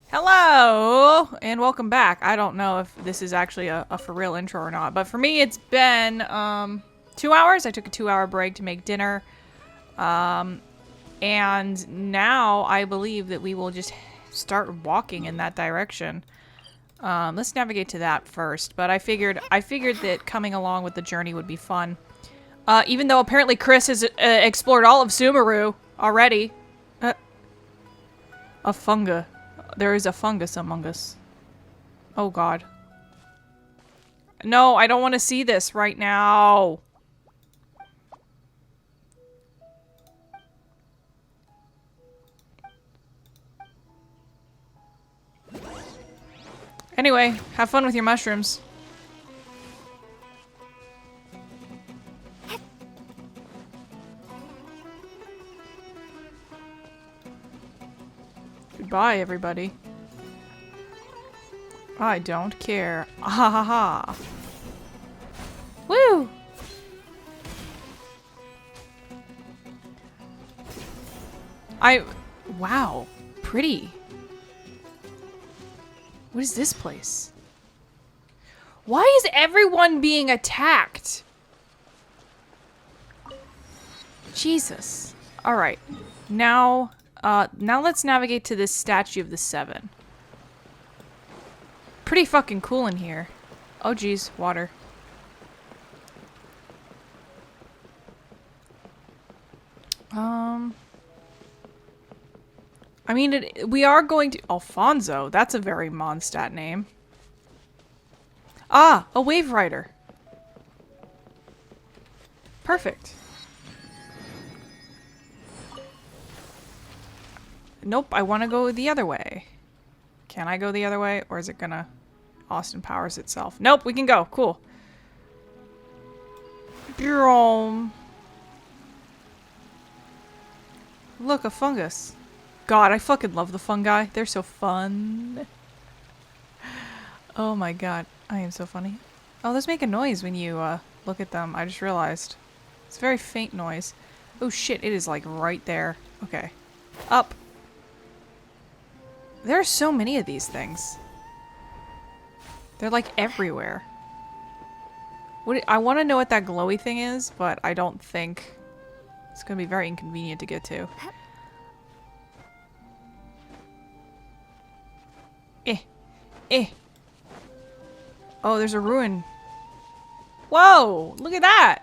Hello and welcome back. I don't know if this is actually a for real intro or not, but for me it's been 2 hours. I took a 2-hour break to make dinner. And now I believe that we will just start walking in that direction. Let's navigate to that first, but I figured that coming along with the journey would be fun. Even though apparently Chris has explored all of Sumeru already. A funga. There is a fungus among us. Oh god. No, I don't want to see this right now. Anyway, have fun with your mushrooms. Goodbye, everybody. I don't care. Ah ha ha. Woo! Wow. Pretty. What is this place? Why is everyone being attacked? Jesus. Alright. Now let's navigate to this statue of the Seven. Pretty fucking cool in here. Oh geez, water. I mean, we are going to... Alfonso, that's a very Mondstadt name. Ah, a wave rider. Perfect. Nope, I want to go the other way. Can I go the other way? Or is it gonna Austin Powers itself? Nope, we can go. Cool. Look, a fungus. God, I fucking love the fungi. They're so fun. Oh my god. I am so funny. Oh, those make a noise when you look at them. I just realized. It's a very faint noise. Oh shit, it is like right there. Okay. Up. There are so many of these things. They're like everywhere. I want to know what that glowy thing is, but I don't think it's going to be very inconvenient to get to. Oh, there's a ruin. Whoa! Look at that!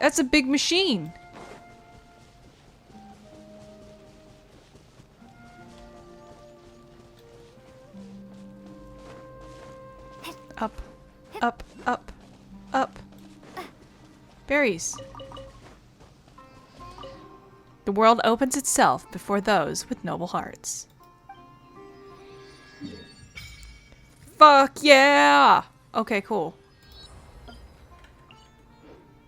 That's a big machine. Up, up, up, up. Berries. The world opens itself before those with noble hearts. Fuck yeah! Okay, cool.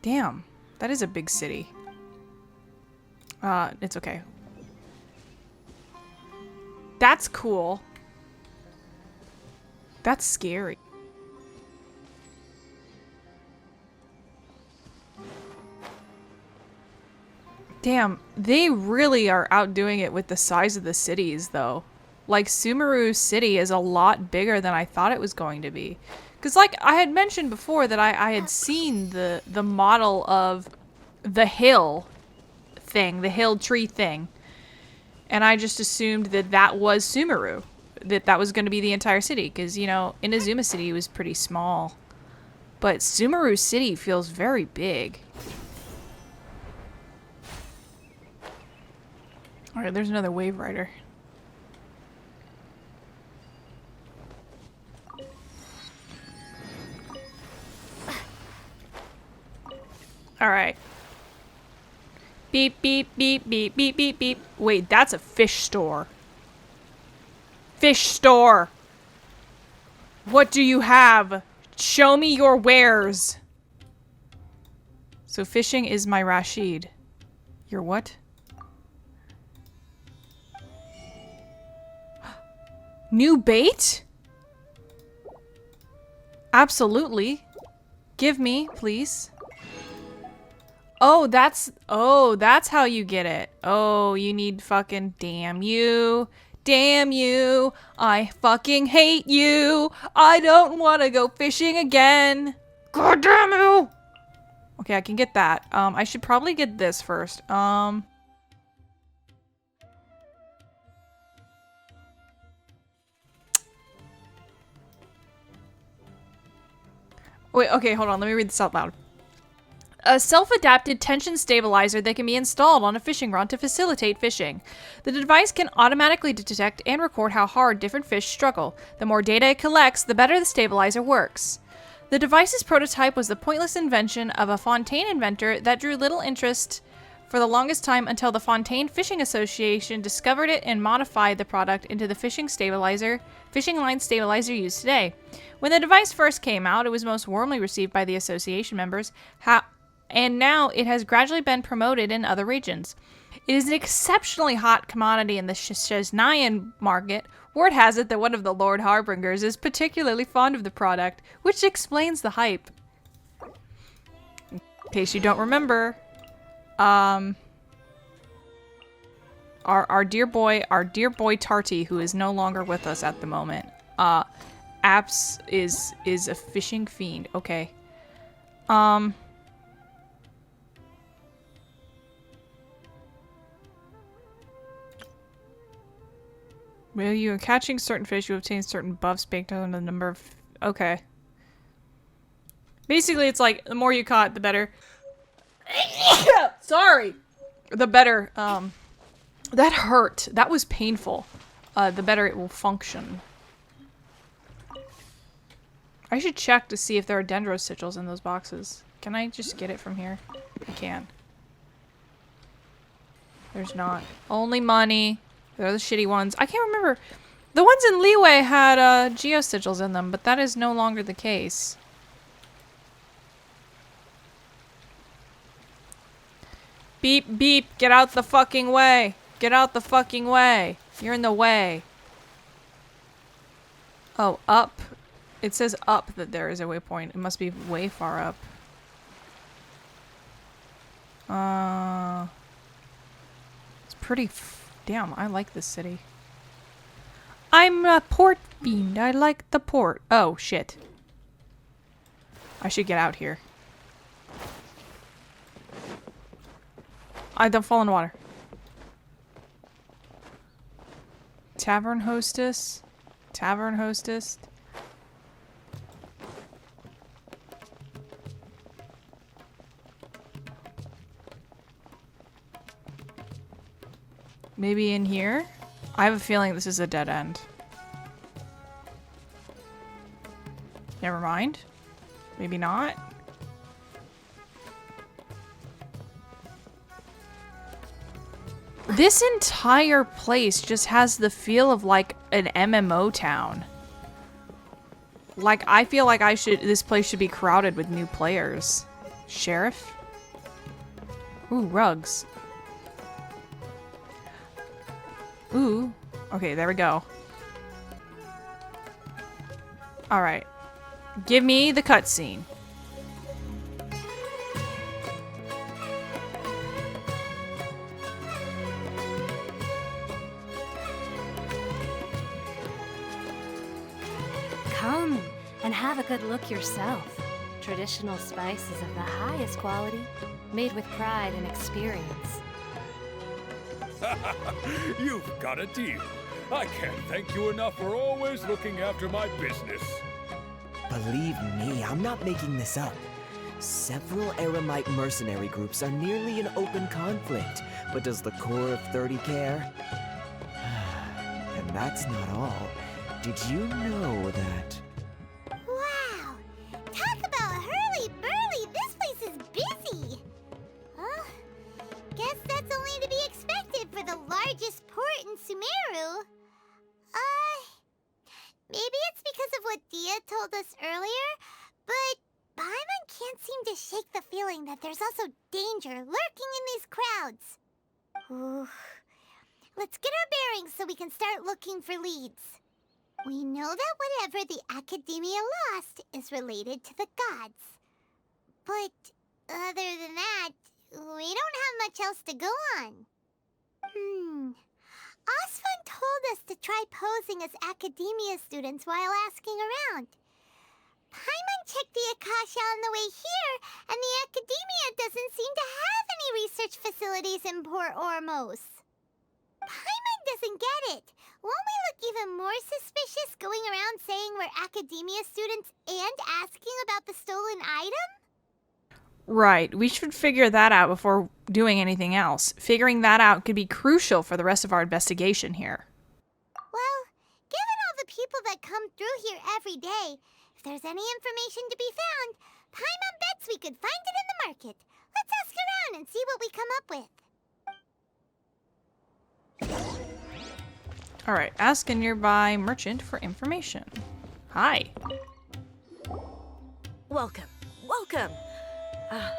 Damn, that is a big city. It's okay. That's cool. That's scary. Damn, they really are outdoing it with the size of the cities, though. Like, Sumeru City is a lot bigger than I thought it was going to be. Because, like, I had mentioned before that I had seen the model of the hill thing, the hill tree thing. And I just assumed that that was Sumeru. That was going to be the entire city. Because, you know, Inazuma City was pretty small. But Sumeru City feels very big. Alright, there's another wave rider. Alright. Beep, beep, beep, beep, beep, beep, beep. Wait, that's a fish store. Fish store! What do you have? Show me your wares! So fishing is my Rashid. Your what? New bait? Absolutely. Give me, please. Oh, that's how you get it. Oh, you need fucking damn you. Damn you. I fucking hate you. I don't want to go fishing again. God damn you. Okay, I can get that. I should probably get this first. Wait, okay, hold on. Let me read this out loud. A self-adapted tension stabilizer that can be installed on a fishing rod to facilitate fishing. The device can automatically detect and record how hard different fish struggle. The more data it collects, the better the stabilizer works. The device's prototype was the pointless invention of a Fontaine inventor that drew little interest for the longest time until the Fontaine Fishing Association discovered it and modified the product into the fishing line stabilizer used today. When the device first came out, it was most warmly received by the association members, and now it has gradually been promoted in other regions. It is an exceptionally hot commodity in the Shesnayan market. Word has it that one of the Lord Harbingers is particularly fond of the product, which explains the hype. In case you don't remember, our dear boy Tarty, who is no longer with us at the moment, Apps is a fishing fiend. Okay. While you are catching certain fish, you obtain certain buffs baked on the number of... Okay. Basically, it's like, the more you caught, the better... Sorry! The better, that hurt. That was painful. The better it will function. I should check to see if there are dendrosigils in those boxes. Can I just get it from here? I can. There's not. Only money. They're the shitty ones. I can't remember. The ones in Leeway had geosigils in them, but that is no longer the case. Beep, beep. Get out the fucking way. Get out the fucking way. You're in the way. Oh, up. It says up that there is a waypoint. It must be way far up. It's pretty damn, I like this city. I'm a port fiend. I like the port. Oh, shit. I should get out here. I don't fall in the water. Tavern hostess. Tavern hostess. Maybe in here? I have a feeling this is a dead end. Never mind. Maybe not. This entire place just has the feel of like an MMO town. Like, I feel like this place should be crowded with new players. Sheriff? Ooh, rugs. Ooh. Okay, there we go. Alright. Give me the cutscene. Come and have a good look yourself. Traditional spices of the highest quality, made with pride and experience. You've got a deal. I can't thank you enough for always looking after my business. Believe me, I'm not making this up. Several Eremite mercenary groups are nearly in open conflict, but does the core of 30 care? And that's not all. Did you know that... Wow! Talk about hurly-burly! This place is busy! Guess that's only to be expected for the largest port in Sumeru. Maybe it's because of what Dia told us earlier, but Paimon can't seem to shake the feeling that there's also danger lurking in these crowds. Ooh. Let's get our bearings so we can start looking for leads. We know that whatever the Akademiya lost is related to the gods. But other than that, we don't have much else to go on. Osfun told us to try posing as Akademiya students while asking around. Paimon checked the Akasha on the way here, and the Akademiya doesn't seem to have any research facilities in Port Ormos. Paimon doesn't get it. Won't we look even more suspicious going around saying we're Akademiya students and asking about the stolen item? Right, we should figure that out before doing anything else. Figuring that out could be crucial for the rest of our investigation here. Well, given all the people that come through here every day, if there's any information to be found, Paimon bets we could find it in the market. Let's ask around and see what we come up with. Alright, ask a nearby merchant for information. Hi. Welcome. Welcome.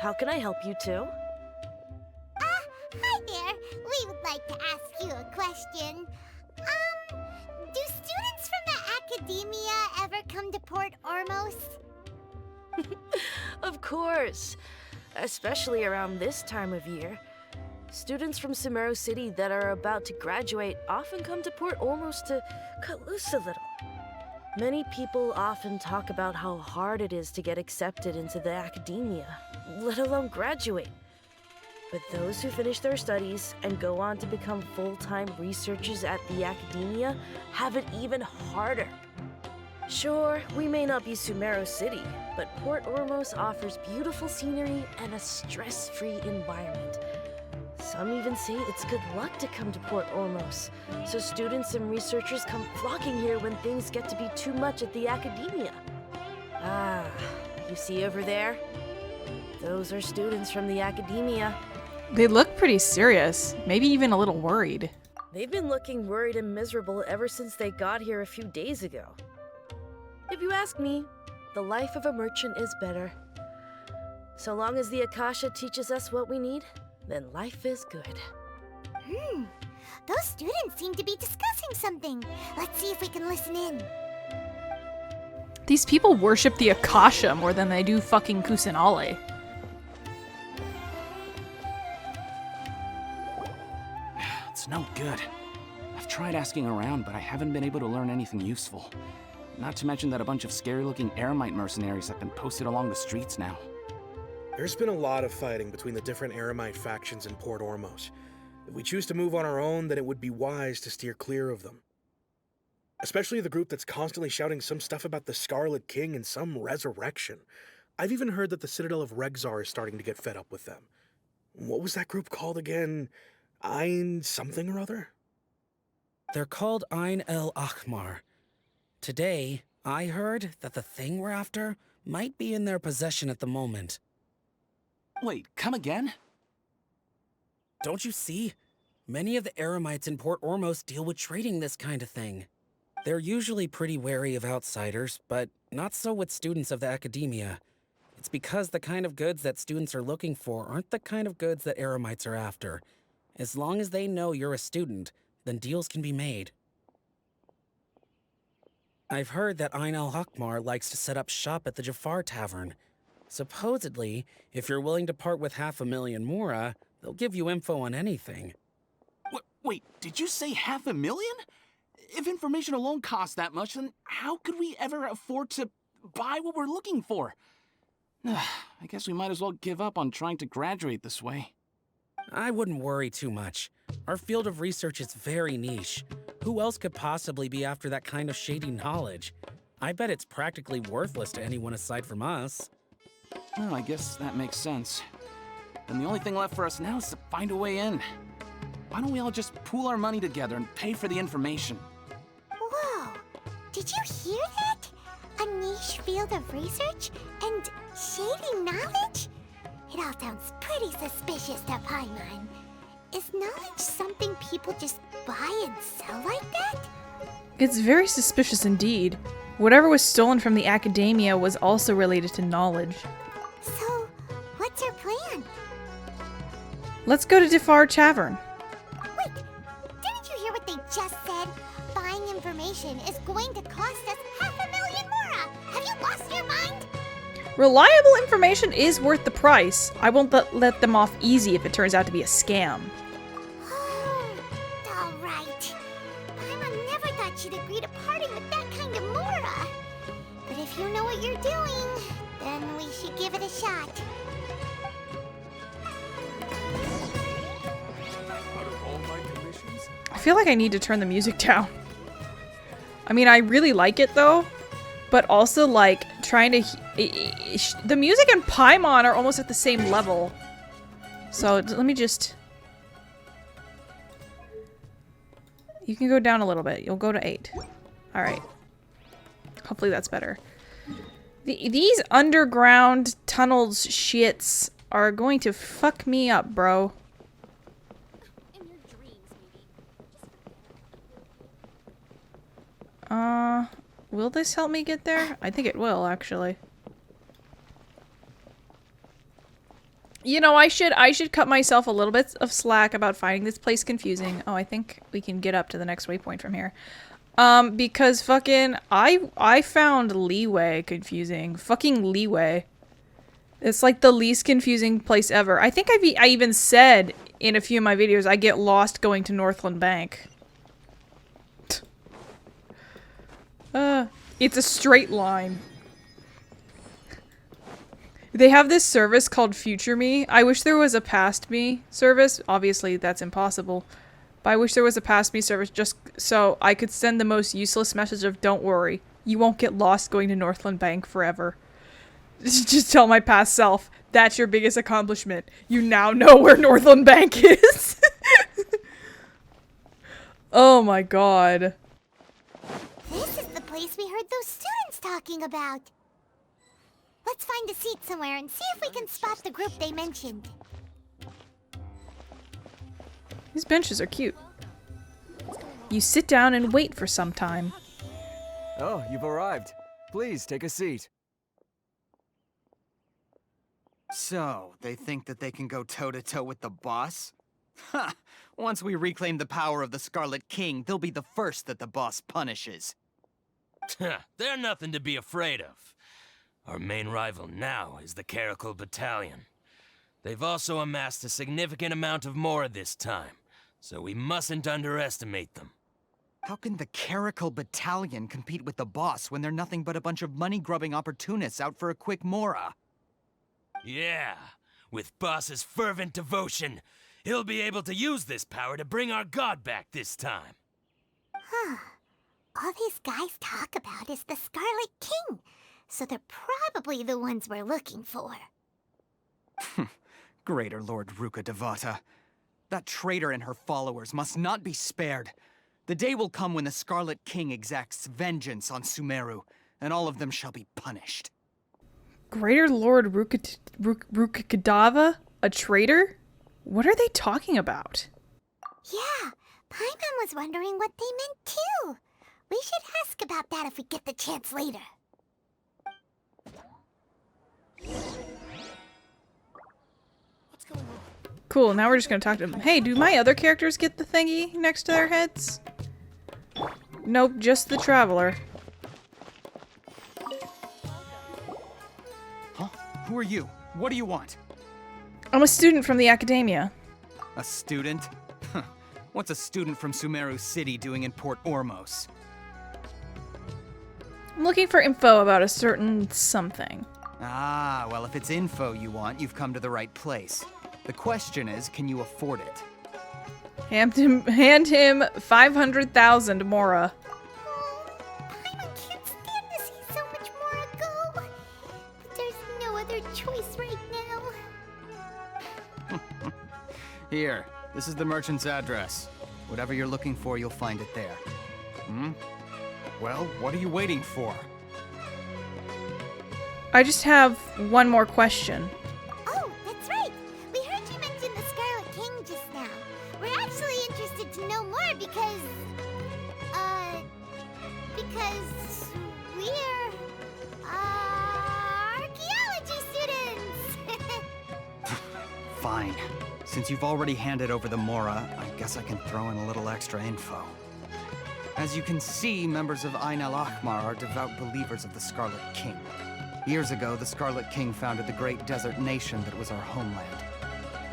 How can I help you too? Hi there. We would like to ask you a question. Do students from the Akademiya ever come to Port Ormos? Of course. Especially around this time of year. Students from Sumeru City that are about to graduate often come to Port Ormos to cut loose a little. Many people often talk about how hard it is to get accepted into the Akademiya, let alone graduate. But those who finish their studies and go on to become full-time researchers at the Akademiya have it even harder. Sure, we may not be Sumeru City, but Port Ormos offers beautiful scenery and a stress-free environment. Some even say it's good luck to come to Port Ormos, so students and researchers come flocking here when things get to be too much at the Akademiya. Ah, you see over there? Those are students from the Akademiya. They look pretty serious, maybe even a little worried. They've been looking worried and miserable ever since they got here a few days ago. If you ask me, the life of a merchant is better. So long as the Akasha teaches us what we need, then life is good. Those students seem to be discussing something. Let's see if we can listen in. These people worship the Akasha more than they do fucking Kusanale. It's no good. I've tried asking around, but I haven't been able to learn anything useful. Not to mention that a bunch of scary-looking Eremite mercenaries have been posted along the streets now. There's been a lot of fighting between the different Eremite factions in Port Ormos. If we choose to move on our own, then it would be wise to steer clear of them. Especially the group that's constantly shouting some stuff about the Scarlet King and some resurrection. I've even heard that the Citadel of Regzar is starting to get fed up with them. What was that group called again? Ein something or other? They're called Ein El Akhmar. Today, I heard that the thing we're after might be in their possession at the moment. Wait, come again? Don't you see? Many of the Eremites in Port Ormos deal with trading this kind of thing. They're usually pretty wary of outsiders, but not so with students of the Akademiya. It's because the kind of goods that students are looking for aren't the kind of goods that Eremites are after. As long as they know you're a student, then deals can be made. I've heard that Ein al-Hakmar likes to set up shop at the Jafar Tavern. Supposedly, if you're willing to part with 500,000 mora, they'll give you info on anything. Wait, did you say 500,000? If information alone costs that much, then how could we ever afford to buy what we're looking for? I guess we might as well give up on trying to graduate this way. I wouldn't worry too much. Our field of research is very niche. Who else could possibly be after that kind of shady knowledge? I bet it's practically worthless to anyone aside from us. Well, I guess that makes sense. Then the only thing left for us now is to find a way in. Why don't we all just pool our money together and pay for the information? Whoa! Did you hear that? A niche field of research and shady knowledge? It all sounds pretty suspicious to Paimon. Is knowledge something people just buy and sell like that? It's very suspicious indeed. Whatever was stolen from the Akademiya was also related to knowledge. So, what's our plan? Let's go to Jafar Tavern. Wait, didn't you hear what they just said? Buying information is going to cost us 500,000 mora! Have you lost your mind? Reliable information is worth the price. I won't let them off easy if it turns out to be a scam. Alright. agree to parting with that kind of Mora. But if you know what you're doing, then we should give it a shot. Out of all my commissions, I feel like I need to turn the music down. I mean, I really like it though, but also like trying to... the music and Paimon are almost at the same level. So let me just... You can go down a little bit. You'll go to 8. Alright. Hopefully that's better. These underground tunnels shits are going to fuck me up, bro. Will this help me get there? I think it will, actually. You know, I should cut myself a little bit of slack about finding this place confusing. Oh, I think we can get up to the next waypoint from here. Because fucking I found Leeway confusing. Fucking Leeway. It's like the least confusing place ever. I think I even said in a few of my videos I get lost going to Northland Bank. It's a straight line. They have this service called Future Me. I wish there was a Past Me service. Obviously, that's impossible. But I wish there was a Past Me service just so I could send the most useless message of don't worry, you won't get lost going to Northland Bank forever. Just tell my past self, that's your biggest accomplishment. You now know where Northland Bank is. Oh my god. This is the place we heard those students talking about. Let's find a seat somewhere and see if we can spot the group they mentioned. These benches are cute. You sit down and wait for some time. Oh, you've arrived. Please, take a seat. So, they think that they can go toe-to-toe with the boss? Ha! Once we reclaim the power of the Scarlet King, they'll be the first that the boss punishes. They're nothing to be afraid of. Our main rival now is the Caracal Battalion. They've also amassed a significant amount of Mora this time, so we mustn't underestimate them. How can the Caracal Battalion compete with the boss when they're nothing but a bunch of money-grubbing opportunists out for a quick Mora? Yeah, with Boss's fervent devotion, he'll be able to use this power to bring our god back this time. Huh. All these guys talk about is the Scarlet King, so they're probably the ones we're looking for. Greater Lord Ruka Devata. That traitor and her followers must not be spared. The day will come when the Scarlet King exacts vengeance on Sumeru, and all of them shall be punished. Greater Lord Rukadava? A traitor? What are they talking about? Yeah, Paimon was wondering what they meant too. We should ask about that if we get the chance later. Cool, now we're just gonna talk to them. Hey, do my other characters get the thingy next to their heads? Nope, just the Traveler. Huh? Who are you? What do you want? I'm a student from the Akademiya. A student? Huh. What's a student from Sumeru City doing in Port Ormos? I'm looking for info about a certain something. Ah, well, if it's info you want, you've come to the right place. The question is, can you afford it? Hand him 500,000 Mora. Paimon can't stand to see so much more go. But there's no other choice right now. Here, this is the merchant's address. Whatever you're looking for, you'll find it there. Hmm? Well, what are you waiting for? I just have one more question. Oh, that's right. We heard you mention the Scarlet King just now. We're actually interested to know more because we're, archaeology students. Fine. Since you've already handed over the Mora, I guess I can throw in a little extra info. As you can see, members of Ain al-Ahmar are devout believers of the Scarlet King. Years ago, the Scarlet King founded the great desert nation that was our homeland.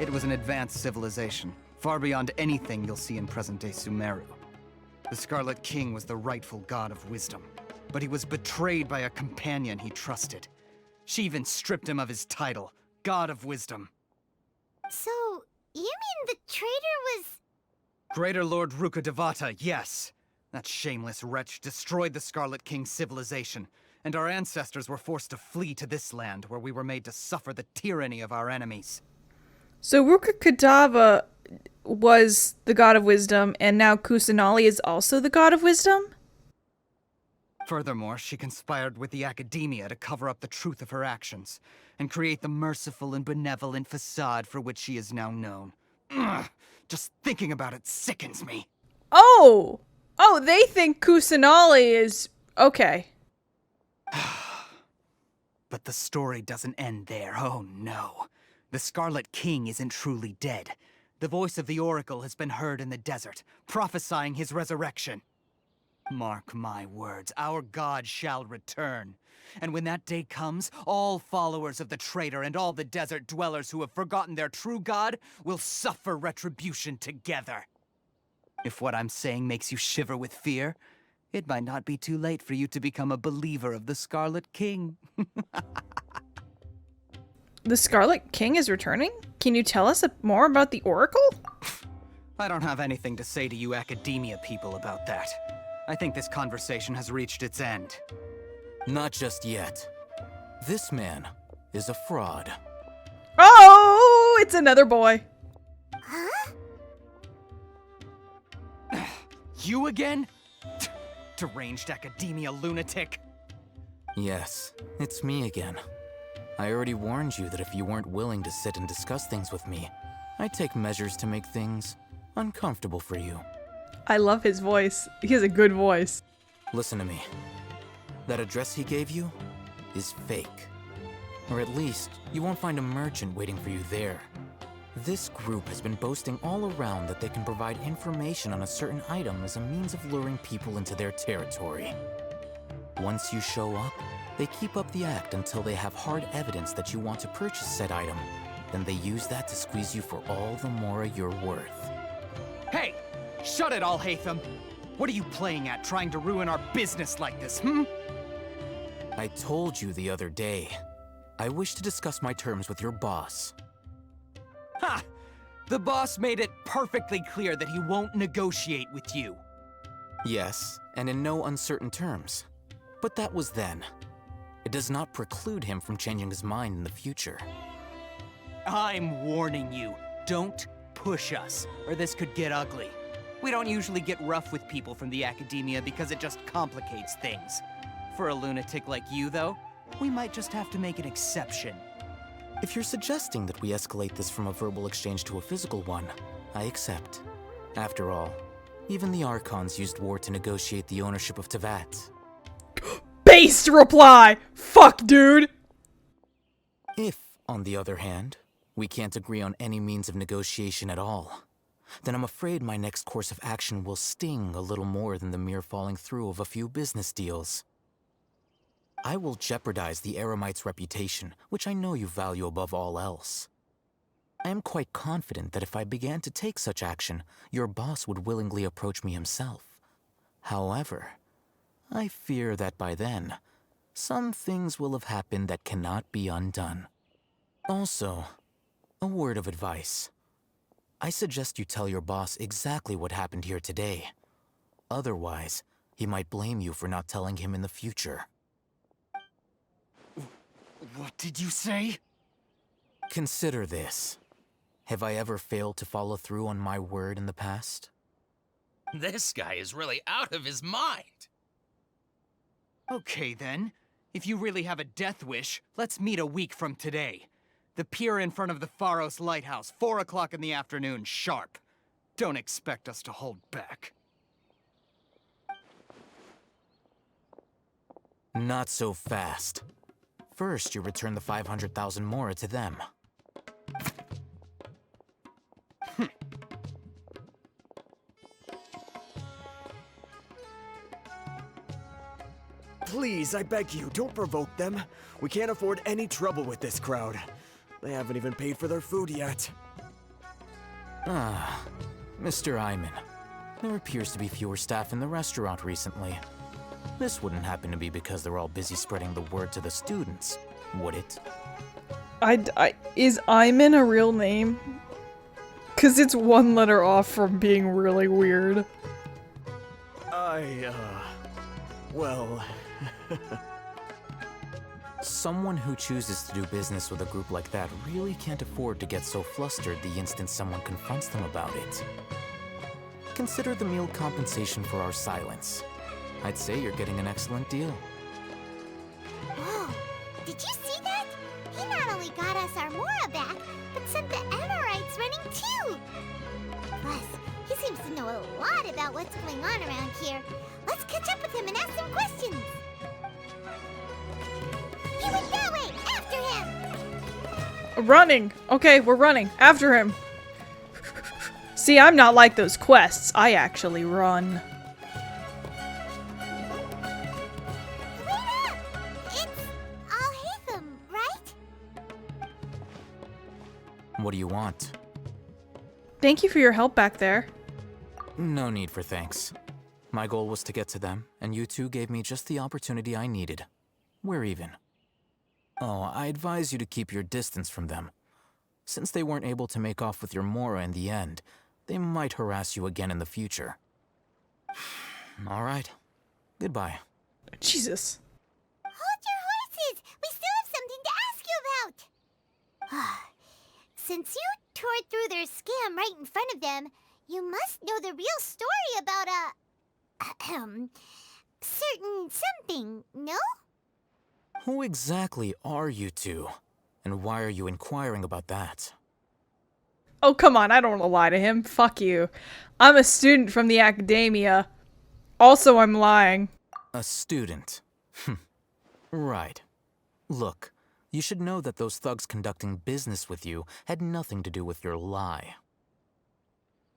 It was an advanced civilization, far beyond anything you'll see in present-day Sumeru. The Scarlet King was the rightful god of wisdom, but he was betrayed by a companion he trusted. She even stripped him of his title, God of Wisdom. So, you mean the traitor was... Greater Lord Rukkhadevata, yes. That shameless wretch destroyed the Scarlet King's civilization, and our ancestors were forced to flee to this land where we were made to suffer the tyranny of our enemies. So Rukkhadeva was the god of wisdom, and now Kusanali is also the god of wisdom? Furthermore, she conspired with the Akademiya to cover up the truth of her actions, and create the merciful and benevolent facade for which she is now known. Ugh, just thinking about it sickens me. Oh! Oh, they think Kusanali is... okay. But the story doesn't end there, oh no. The Scarlet King isn't truly dead. The voice of the Oracle has been heard in the desert, prophesying his resurrection. Mark my words, our god shall return. And when that day comes, all followers of the traitor and all the desert dwellers who have forgotten their true god will suffer retribution together. If what I'm saying makes you shiver with fear, it might not be too late for you to become a believer of the Scarlet King. The Scarlet King is returning? Can you tell us more about the Oracle? I don't have anything to say to you Akademiya people about that. I think this conversation has reached its end. Not just yet. This man is a fraud. Oh, it's another boy. Huh? You again? Deranged Akademiya lunatic. Yes, it's me again. I already warned you that if you weren't willing to sit and discuss things with me, I'd take measures to make things uncomfortable for you. I love his voice. He has a good voice. Listen to me. That address he gave you is fake. Or at least, you won't find a merchant waiting for you there. This group has been boasting all around that they can provide information on a certain item as a means of luring people into their territory. Once you show up, they keep up the act until they have hard evidence that you want to purchase said item. Then they use that to squeeze you for all the more you're worth. Hey! Shut it, Alhaitham! What are you playing at, trying to ruin our business like this, hmm? I told you the other day. I wish to discuss my terms with your boss. Ha! The boss made it perfectly clear that he won't negotiate with you. Yes, and in no uncertain terms. But that was then. It does not preclude him from changing his mind in the future. I'm warning you, don't push us, or this could get ugly. We don't usually get rough with people from the Akademiya because it just complicates things. For a lunatic like you, though, we might just have to make an exception. If you're suggesting that we escalate this from a verbal exchange to a physical one, I accept. After all, even the Archons used war to negotiate the ownership of Tevat. Based reply! Fuck, dude! If, on the other hand, we can't agree on any means of negotiation at all, then I'm afraid my next course of action will sting a little more than the mere falling through of a few business deals. I will jeopardize the Eremite's reputation, which I know you value above all else. I am quite confident that if I began to take such action, your boss would willingly approach me himself. However, I fear that by then, some things will have happened that cannot be undone. Also, a word of advice. I suggest you tell your boss exactly what happened here today. Otherwise, he might blame you for not telling him in the future. What did you say? Consider this. Have I ever failed to follow through on my word in the past? This guy is really out of his mind. Okay then. If you really have a death wish, let's meet a week from today. The pier in front of the Pharos Lighthouse, 4 o'clock in the afternoon, sharp. Don't expect us to hold back. Not so fast. First, you return the 500,000 mora to them. Please, I beg you, don't provoke them. We can't afford any trouble with this crowd. They haven't even paid for their food yet. Ah, Mr. Iman. There appears to be fewer staff in the restaurant recently. This wouldn't happen to be because they're all busy spreading the word to the students, would it? Is Iman a real name? Cause it's one letter off from being really weird. Well... Someone who chooses to do business with a group like that really can't afford to get so flustered the instant someone confronts them about it. Consider the meal compensation for our silence. I'd say you're getting an excellent deal. Whoa, did you see that? He not only got us our Mora back, but sent the Amorites running too! Plus, he seems to know a lot about what's going on around here. Let's catch up with him and ask some questions! He went that way! After him! Running! Okay, we're running. After him! See, I'm not like those quests. I actually run. Wait up! It's Alhaitham, right? What do you want? Thank you for your help back there. No need for thanks. My goal was to get to them, and you two gave me just the opportunity I needed. We're even. Oh, I advise you to keep your distance from them. Since they weren't able to make off with your Mora in the end, they might harass you again in the future. All right. Goodbye. Jesus. Hold your horses! We still have something to ask you about! Since you tore through their scam right in front of them, you must know the real story about certain something, no? Who exactly are you two? And why are you inquiring about that? Oh, come on. I don't want to lie to him. Fuck you. I'm a student from the Akademiya. Also, I'm lying. A student. Right. Look, you should know that those thugs conducting business with you had nothing to do with your lie.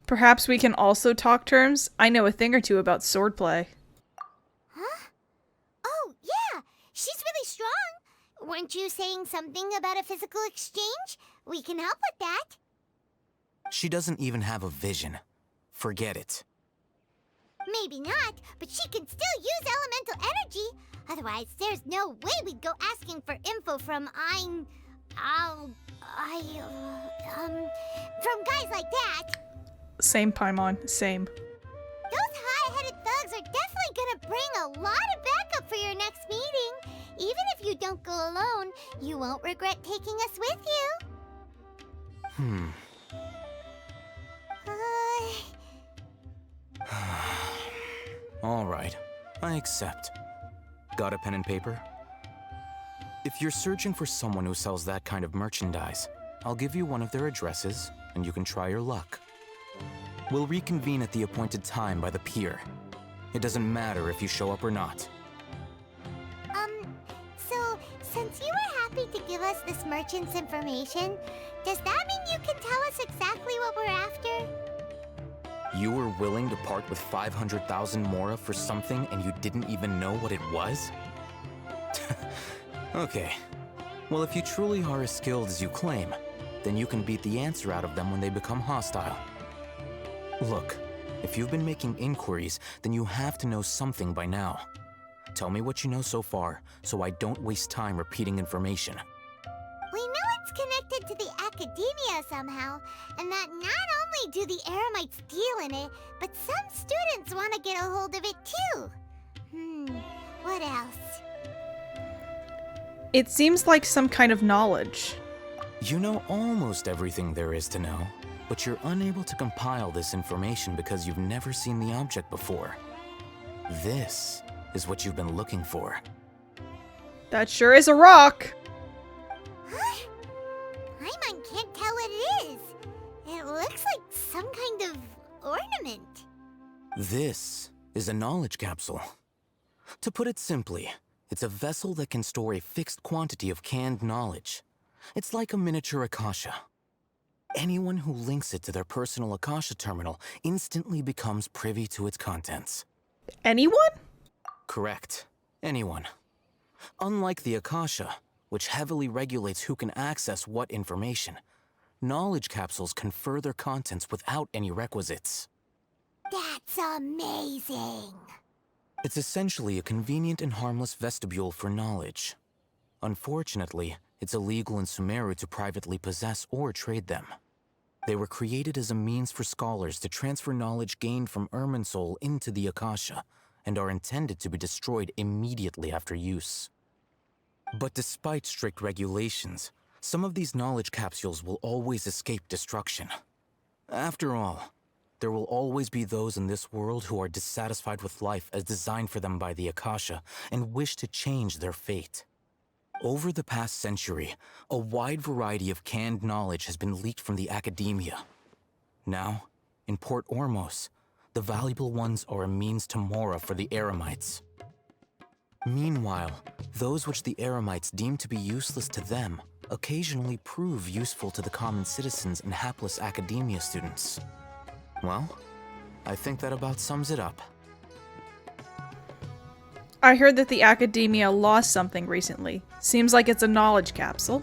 Perhaps we can also talk terms? I know a thing or two about swordplay. Huh? Oh, yeah! She's really strong! Weren't you saying something about a physical exchange? We can help with that. She doesn't even have a vision. Forget it. Maybe not, but she can still use elemental energy. Otherwise, there's no way we'd go asking for info from from guys like that. Same, Paimon. Same. Those high-headed thugs are definitely gonna bring a lot of backup for your next meeting. Even if you don't go alone, you won't regret taking us with you. All right, I accept. Got a pen and paper? If you're searching for someone who sells that kind of merchandise, I'll give you one of their addresses, and you can try your luck. We'll reconvene at the appointed time by the pier. It doesn't matter if you show up or not. So, since you were happy to give us this merchant's information, does that mean you can tell us exactly what we're after? You were willing to part with 500,000 Mora for something and you didn't even know what it was? Okay. Well, if you truly are as skilled as you claim, then you can beat the answer out of them when they become hostile. Look, if you've been making inquiries, then you have to know something by now. Tell me what you know so far, so I don't waste time repeating information. We know it's connected to the Akademiya somehow, and that not only do the Eremites deal in it, but some students want to get a hold of it too. What else? It seems like some kind of knowledge. You know almost everything there is to know, but you're unable to compile this information because you've never seen the object before. This is what you've been looking for. That sure is a rock! Huh? Paimon can't tell what it is. It looks like some kind of ornament. This is a knowledge capsule. To put it simply, it's a vessel that can store a fixed quantity of canned knowledge. It's like a miniature Akasha. Anyone who links it to their personal Akasha terminal instantly becomes privy to its contents. Anyone? Correct. Anyone. Unlike the Akasha, which heavily regulates who can access what information, knowledge capsules confer their contents without any requisites. That's amazing! It's essentially a convenient and harmless vestibule for knowledge. Unfortunately, it's illegal in Sumeru to privately possess or trade them. They were created as a means for scholars to transfer knowledge gained from Irminsul into the Akasha, and are intended to be destroyed immediately after use. But despite strict regulations, some of these knowledge capsules will always escape destruction. After all, there will always be those in this world who are dissatisfied with life as designed for them by the Akasha and wish to change their fate. Over the past century, a wide variety of canned knowledge has been leaked from the Akademiya. Now, in Port Ormos, the valuable ones are a means to Mora for the Eremites. Meanwhile, those which the Eremites deem to be useless to them occasionally prove useful to the common citizens and hapless Akademiya students. Well, I think that about sums it up. I heard that the Akademiya lost something recently. Seems like it's a knowledge capsule.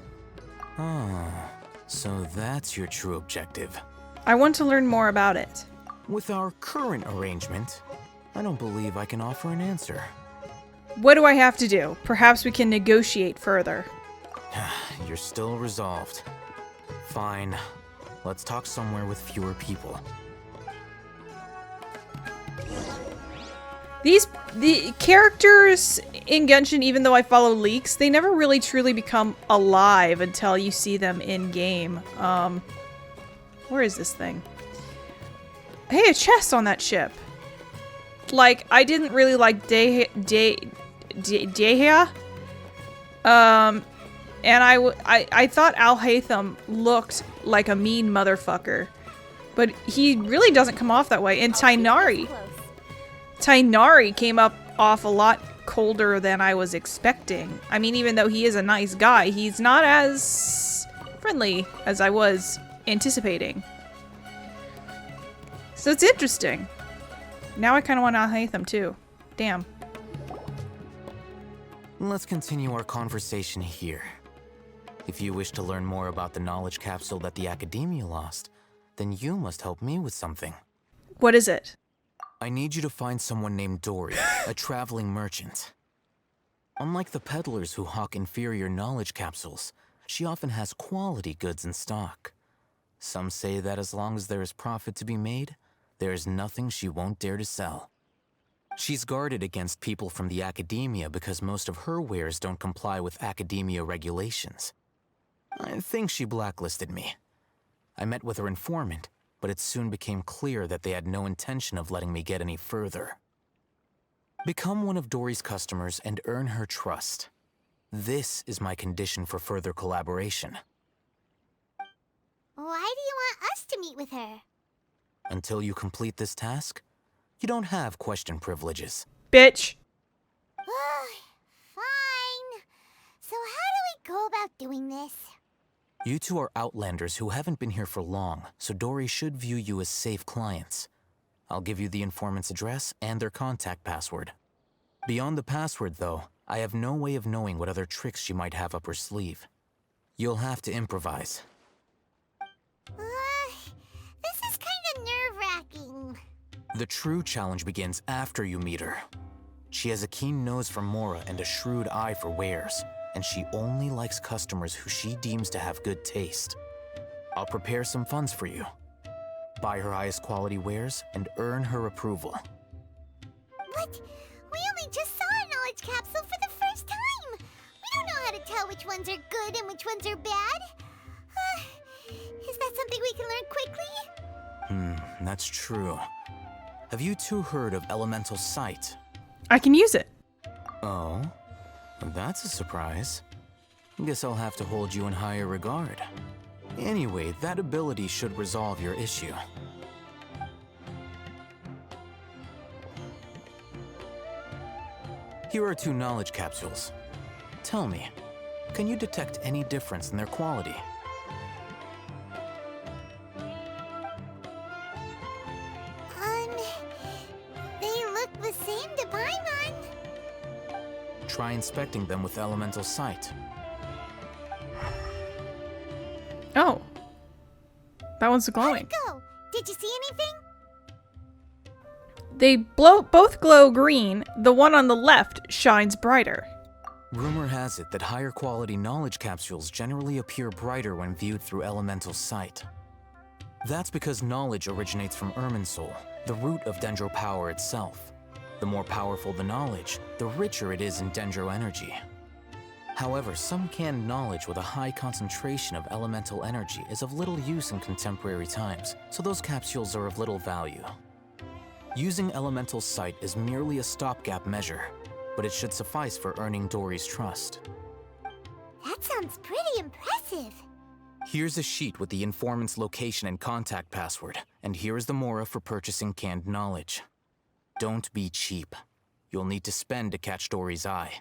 Ah, so that's your true objective. I want to learn more about it. With our current arrangement, I don't believe I can offer an answer. What do I have to do? Perhaps we can negotiate further. You're still resolved. Fine. Let's talk somewhere with fewer people. The characters in Genshin, even though I follow leaks, they never really truly become alive until you see them in-game. Where is this thing? Hey, a chest on that ship. Like, I didn't really like Dehya. And I thought Al-Haytham looked like a mean motherfucker. But he really doesn't come off that way. And Tainari came off a lot colder than I was expecting. I mean, even though he is a nice guy, he's not as friendly as I was anticipating. So it's interesting. Now I kind of want Al-Haytham too. Damn. Let's continue our conversation here. If you wish to learn more about the knowledge capsule that the Akademiya lost, then you must help me with something. What is it? I need you to find someone named Dory, a traveling merchant. Unlike the peddlers who hawk inferior knowledge capsules, she often has quality goods in stock. Some say that as long as there is profit to be made, there is nothing she won't dare to sell. She's guarded against people from the Akademiya because most of her wares don't comply with Akademiya regulations. I think she blacklisted me. I met with her informant, but it soon became clear that they had no intention of letting me get any further. Become one of Dory's customers and earn her trust. This is my condition for further collaboration. Why do you want us to meet with her? Until you complete this task, you don't have question privileges. Bitch. Fine. So how do we go about doing this? You two are outlanders who haven't been here for long, so Dory should view you as safe clients. I'll give you the informant's address and their contact password. Beyond the password, though, I have no way of knowing what other tricks she might have up her sleeve. You'll have to improvise. This is kind of nerve-wracking. The true challenge begins after you meet her. She has a keen nose for Mora and a shrewd eye for wares, and she only likes customers who she deems to have good taste. I'll prepare some funds for you. Buy her highest quality wares and earn her approval. But we only just saw a knowledge capsule for the first time. We don't know how to tell which ones are good and which ones are bad. Is that something we can learn quickly? That's true. Have you two heard of Elemental Sight? I can use it. Oh? That's a surprise. Guess I'll have to hold you in higher regard. Anyway, that ability should resolve your issue. Here are 2 knowledge capsules. Tell me, can you detect any difference in their quality? They look the same to Paimon. Try inspecting them with Elemental Sight. Oh. That one's glowing. How'd it go? Did you see anything? They both glow green. The one on the left shines brighter. Rumor has it that higher quality knowledge capsules generally appear brighter when viewed through elemental sight. That's because knowledge originates from Irminsul, the root of Dendro power itself. The more powerful the knowledge, the richer it is in Dendro energy. However, some canned knowledge with a high concentration of elemental energy is of little use in contemporary times, so those capsules are of little value. Using elemental sight is merely a stopgap measure, but it should suffice for earning Dory's trust. That sounds pretty impressive. Here's a sheet with the informant's location and contact password, and here is the Mora for purchasing canned knowledge. Don't be cheap. You'll need to spend to catch Dory's eye.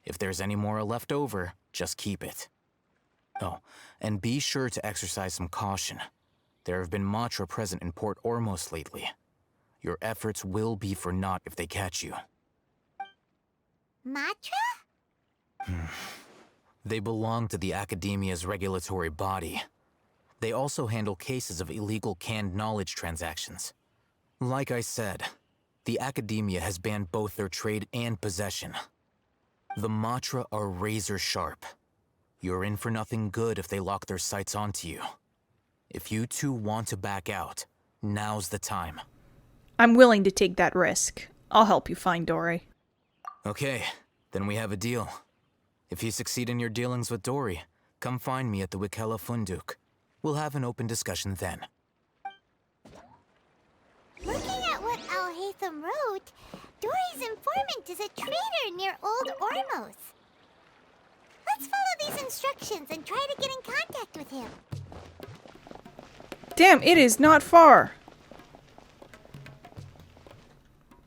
If there's any Mora left over, just keep it. Oh, and be sure to exercise some caution. There have been Matra present in Port Ormos lately. Your efforts will be for naught if they catch you. Matra? They belong to the Akademiya's regulatory body. They also handle cases of illegal canned knowledge transactions. Like I said, the Akademiya has banned both their trade and possession. The Matra are razor sharp. You're in for nothing good if they lock their sights onto you. If you two want to back out, now's the time. I'm willing to take that risk. I'll help you find Dory. Okay, then we have a deal. If you succeed in your dealings with Dory, come find me at the Wikela Funduk. We'll have an open discussion then. Looking at what Alhaitham wrote, Dory's informant is a trader near Old Ormos. Let's follow these instructions and try to get in contact with him. Damn, it is not far.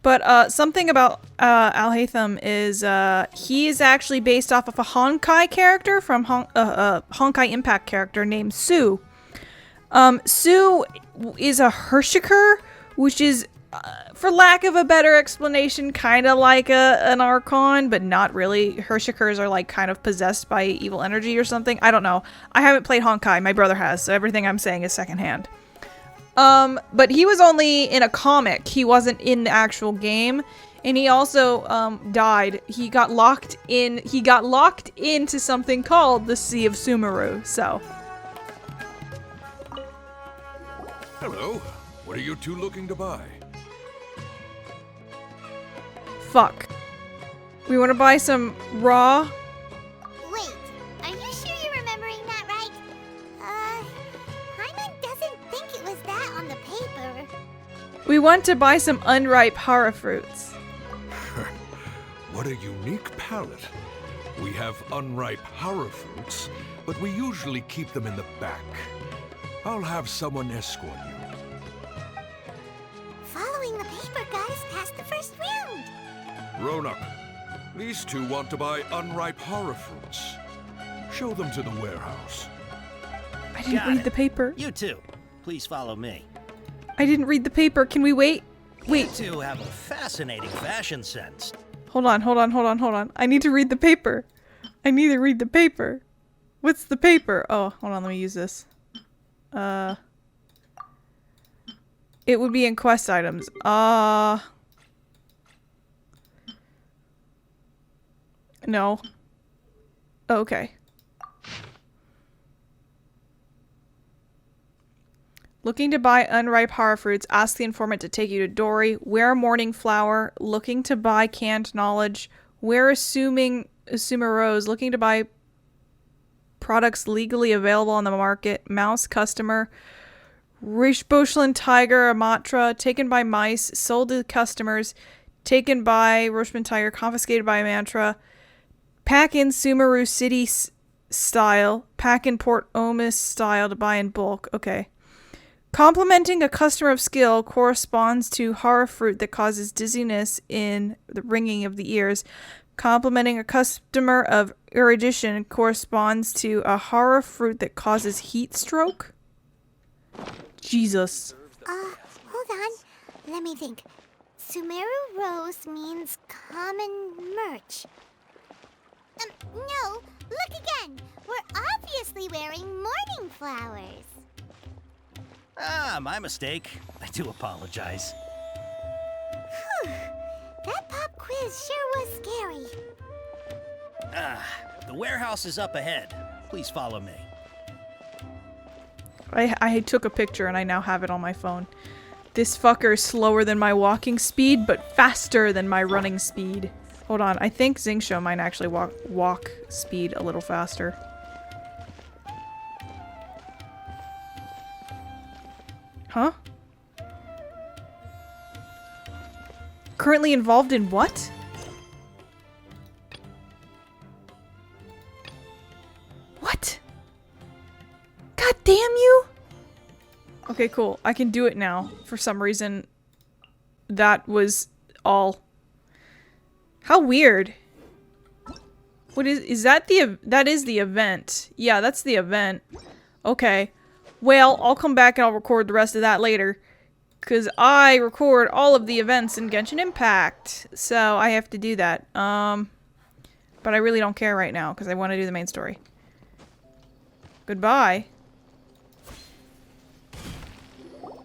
But something about Alhaitham is he is actually based off of a Honkai character from Honkai Impact character named Sue. Sue is a Hershikar, which is, for lack of a better explanation, kind of like an Archon, but not really. Hershikars are like kind of possessed by evil energy or something. I don't know. I haven't played Honkai. My brother has, so everything I'm saying is secondhand. But he was only in a comic. He wasn't in the actual game. And he also, died. He got locked into something called the Sea of Sumeru, so. Hello. What are you two looking to buy? Fuck. We want to buy some raw. Wait, are you sure you're remembering that right? Paimon doesn't think it was that on the paper. We want to buy some unripe hara fruits. What a unique palate. We have unripe hara fruits, but we usually keep them in the back. I'll have someone escort you. Following the paper got us past the first round. Ronak, these two want to buy unripe hara fruits. Show them to the warehouse. I didn't read the paper. You too. Please follow me. I didn't read the paper. Can we wait? Wait. You two have a fascinating fashion sense. Hold on. I need to read the paper. I need to read the paper. What's the paper? Oh, hold on. Let me use this. It would be in quest items. No. Okay. Looking to buy unripe hara fruits, ask the informant to take you to Dory. Wear morning flower. Looking to buy canned knowledge. Wear assume rose. Looking to buy products legally available on the market. Mouse customer. Rishboshlin tiger, Amatra. Taken by mice. Sold to customers. Taken by Roshman tiger. Confiscated by a mantra. Pack in Sumeru city style. Pack in Port Ormos style to buy in bulk. Okay. Complimenting a customer of skill corresponds to hara fruit that causes dizziness in the ringing of the ears. Complimenting a customer of erudition corresponds to a hara fruit that causes heat stroke? Jesus. Hold on. Let me think. Sumeru rose means common merch. No. Look again. We're obviously wearing morning flowers. Ah, my mistake. I do apologize. This sure was scary. The warehouse is up ahead. Please follow me. I took a picture and I now have it on my phone. This fucker is slower than my walking speed, but faster than my running speed. Hold on, I think Xingqiu might actually walk speed a little faster. Huh? Currently involved in what? What? God damn you! Okay, cool. I can do it now. For some reason, that was all. How weird. What is that that is the event. Yeah, that's the event. Okay. Well, I'll come back and I'll record the rest of that later. Because I record all of the events in Genshin Impact. So I have to do that. But I really don't care right now because I want to do the main story. Goodbye.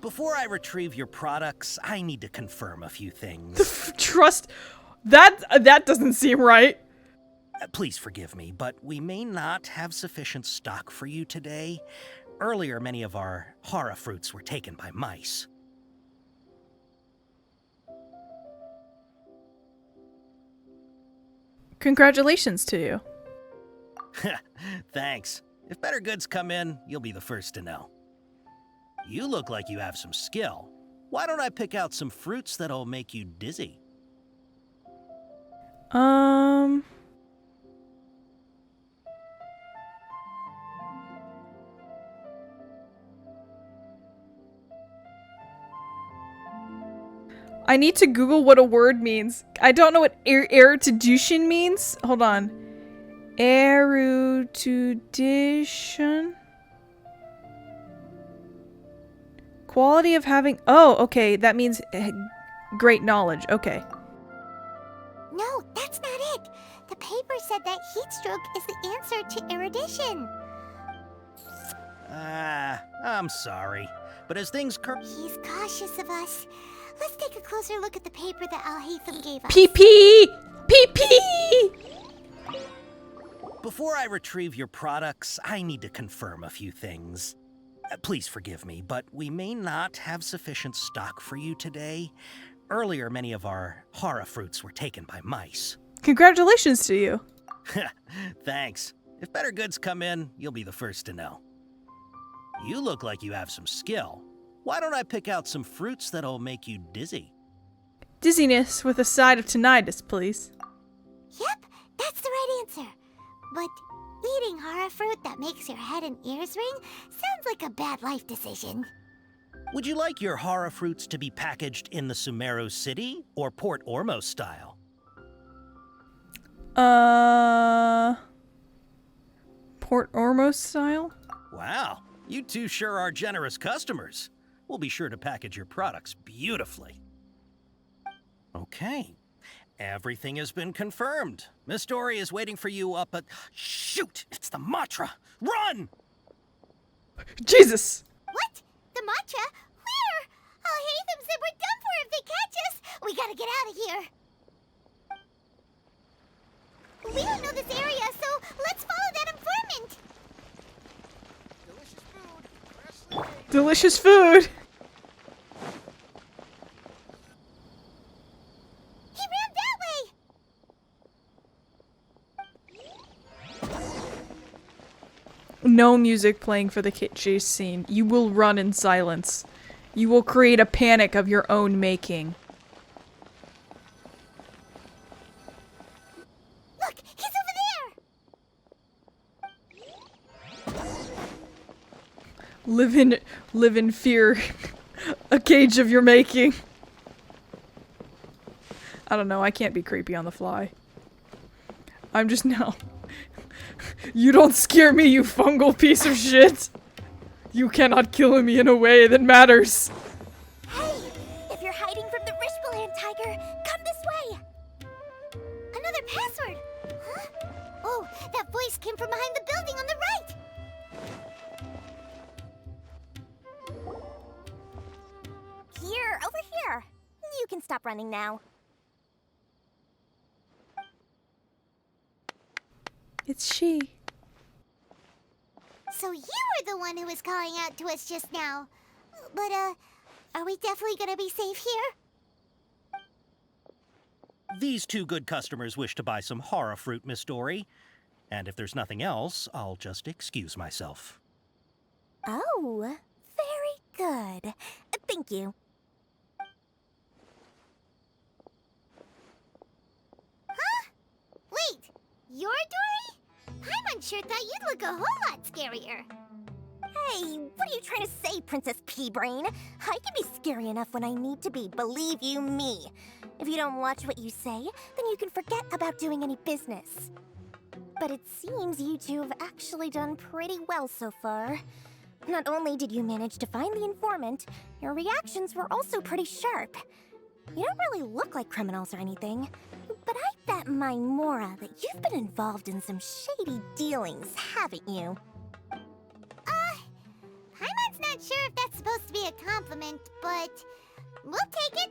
Before I retrieve your products, I need to confirm a few things. Trust... That doesn't seem right. Please forgive me, but we may not have sufficient stock for you today. Earlier, many of our hara fruits were taken by mice. Congratulations to you. Thanks. If better goods come in, you'll be the first to know. You look like you have some skill. Why don't I pick out some fruits that'll make you dizzy? I need to Google what a word means. I don't know what erudition means. Hold on. Erudition? Quality of having... Oh, okay. That means great knowledge. Okay. No, that's not it. The paper said that heat stroke is the answer to erudition. I'm sorry. But as things He's cautious of us. Let's take a closer look at the paper that Al-Haytham gave us. PP! PP! Before I retrieve your products, I need to confirm a few things. Please forgive me, but we may not have sufficient stock for you today. Earlier, many of our hara fruits were taken by mice. Congratulations to you. Thanks. If better goods come in, you'll be the first to know. You look like you have some skill. Why don't I pick out some fruits that'll make you dizzy? Dizziness with a side of tinnitus, please. Yep, that's the right answer. But eating hara fruit that makes your head and ears ring sounds like a bad life decision. Would you like your hara fruits to be packaged in the Sumeru city or Port Ormos style? Port Ormos style? Wow, you two sure are generous customers. We'll be sure to package your products beautifully. Okay, everything has been confirmed. Miss Dory is waiting for you up at... Shoot, it's the Matra! Run! Jesus! What? The Matra? Where? Al-Haytham said we're done for if they catch us. We gotta get out of here. We don't know this area, so let's follow that informant. Delicious food! He ran that way. No music playing for the kit chase scene. You will run in silence. You will create a panic of your own making. Look, he's over there. Live in fear. A cage of your making. I don't know, I can't be creepy on the fly. I'm just now. You don't scare me, you fungal piece of shit! You cannot kill me in a way that matters. Hey, if you're hiding from the Rishbaland tiger, come this way. Another password. Huh? Oh, that voice came from behind the building on the right. Here, over here. You can stop running now. It's she. So you were the one who was calling out to us just now. But, are we definitely gonna be safe here? These two good customers wish to buy some horror fruit, Miss Dory. And if there's nothing else, I'll just excuse myself. Oh, very good. Thank you. Huh? Wait, you're Dory? Paimon sure thought you'd look a whole lot scarier. Hey, what are you trying to say, Princess Pea-Brain? I can be scary enough when I need to be, believe you me. If you don't watch what you say, then you can forget about doing any business. But it seems you two have actually done pretty well so far. Not only did you manage to find the informant, your reactions were also pretty sharp. You don't really look like criminals or anything, but I bet my Mora that you've been involved in some shady dealings, haven't you? Paimon's not sure if that's supposed to be a compliment, but we'll take it.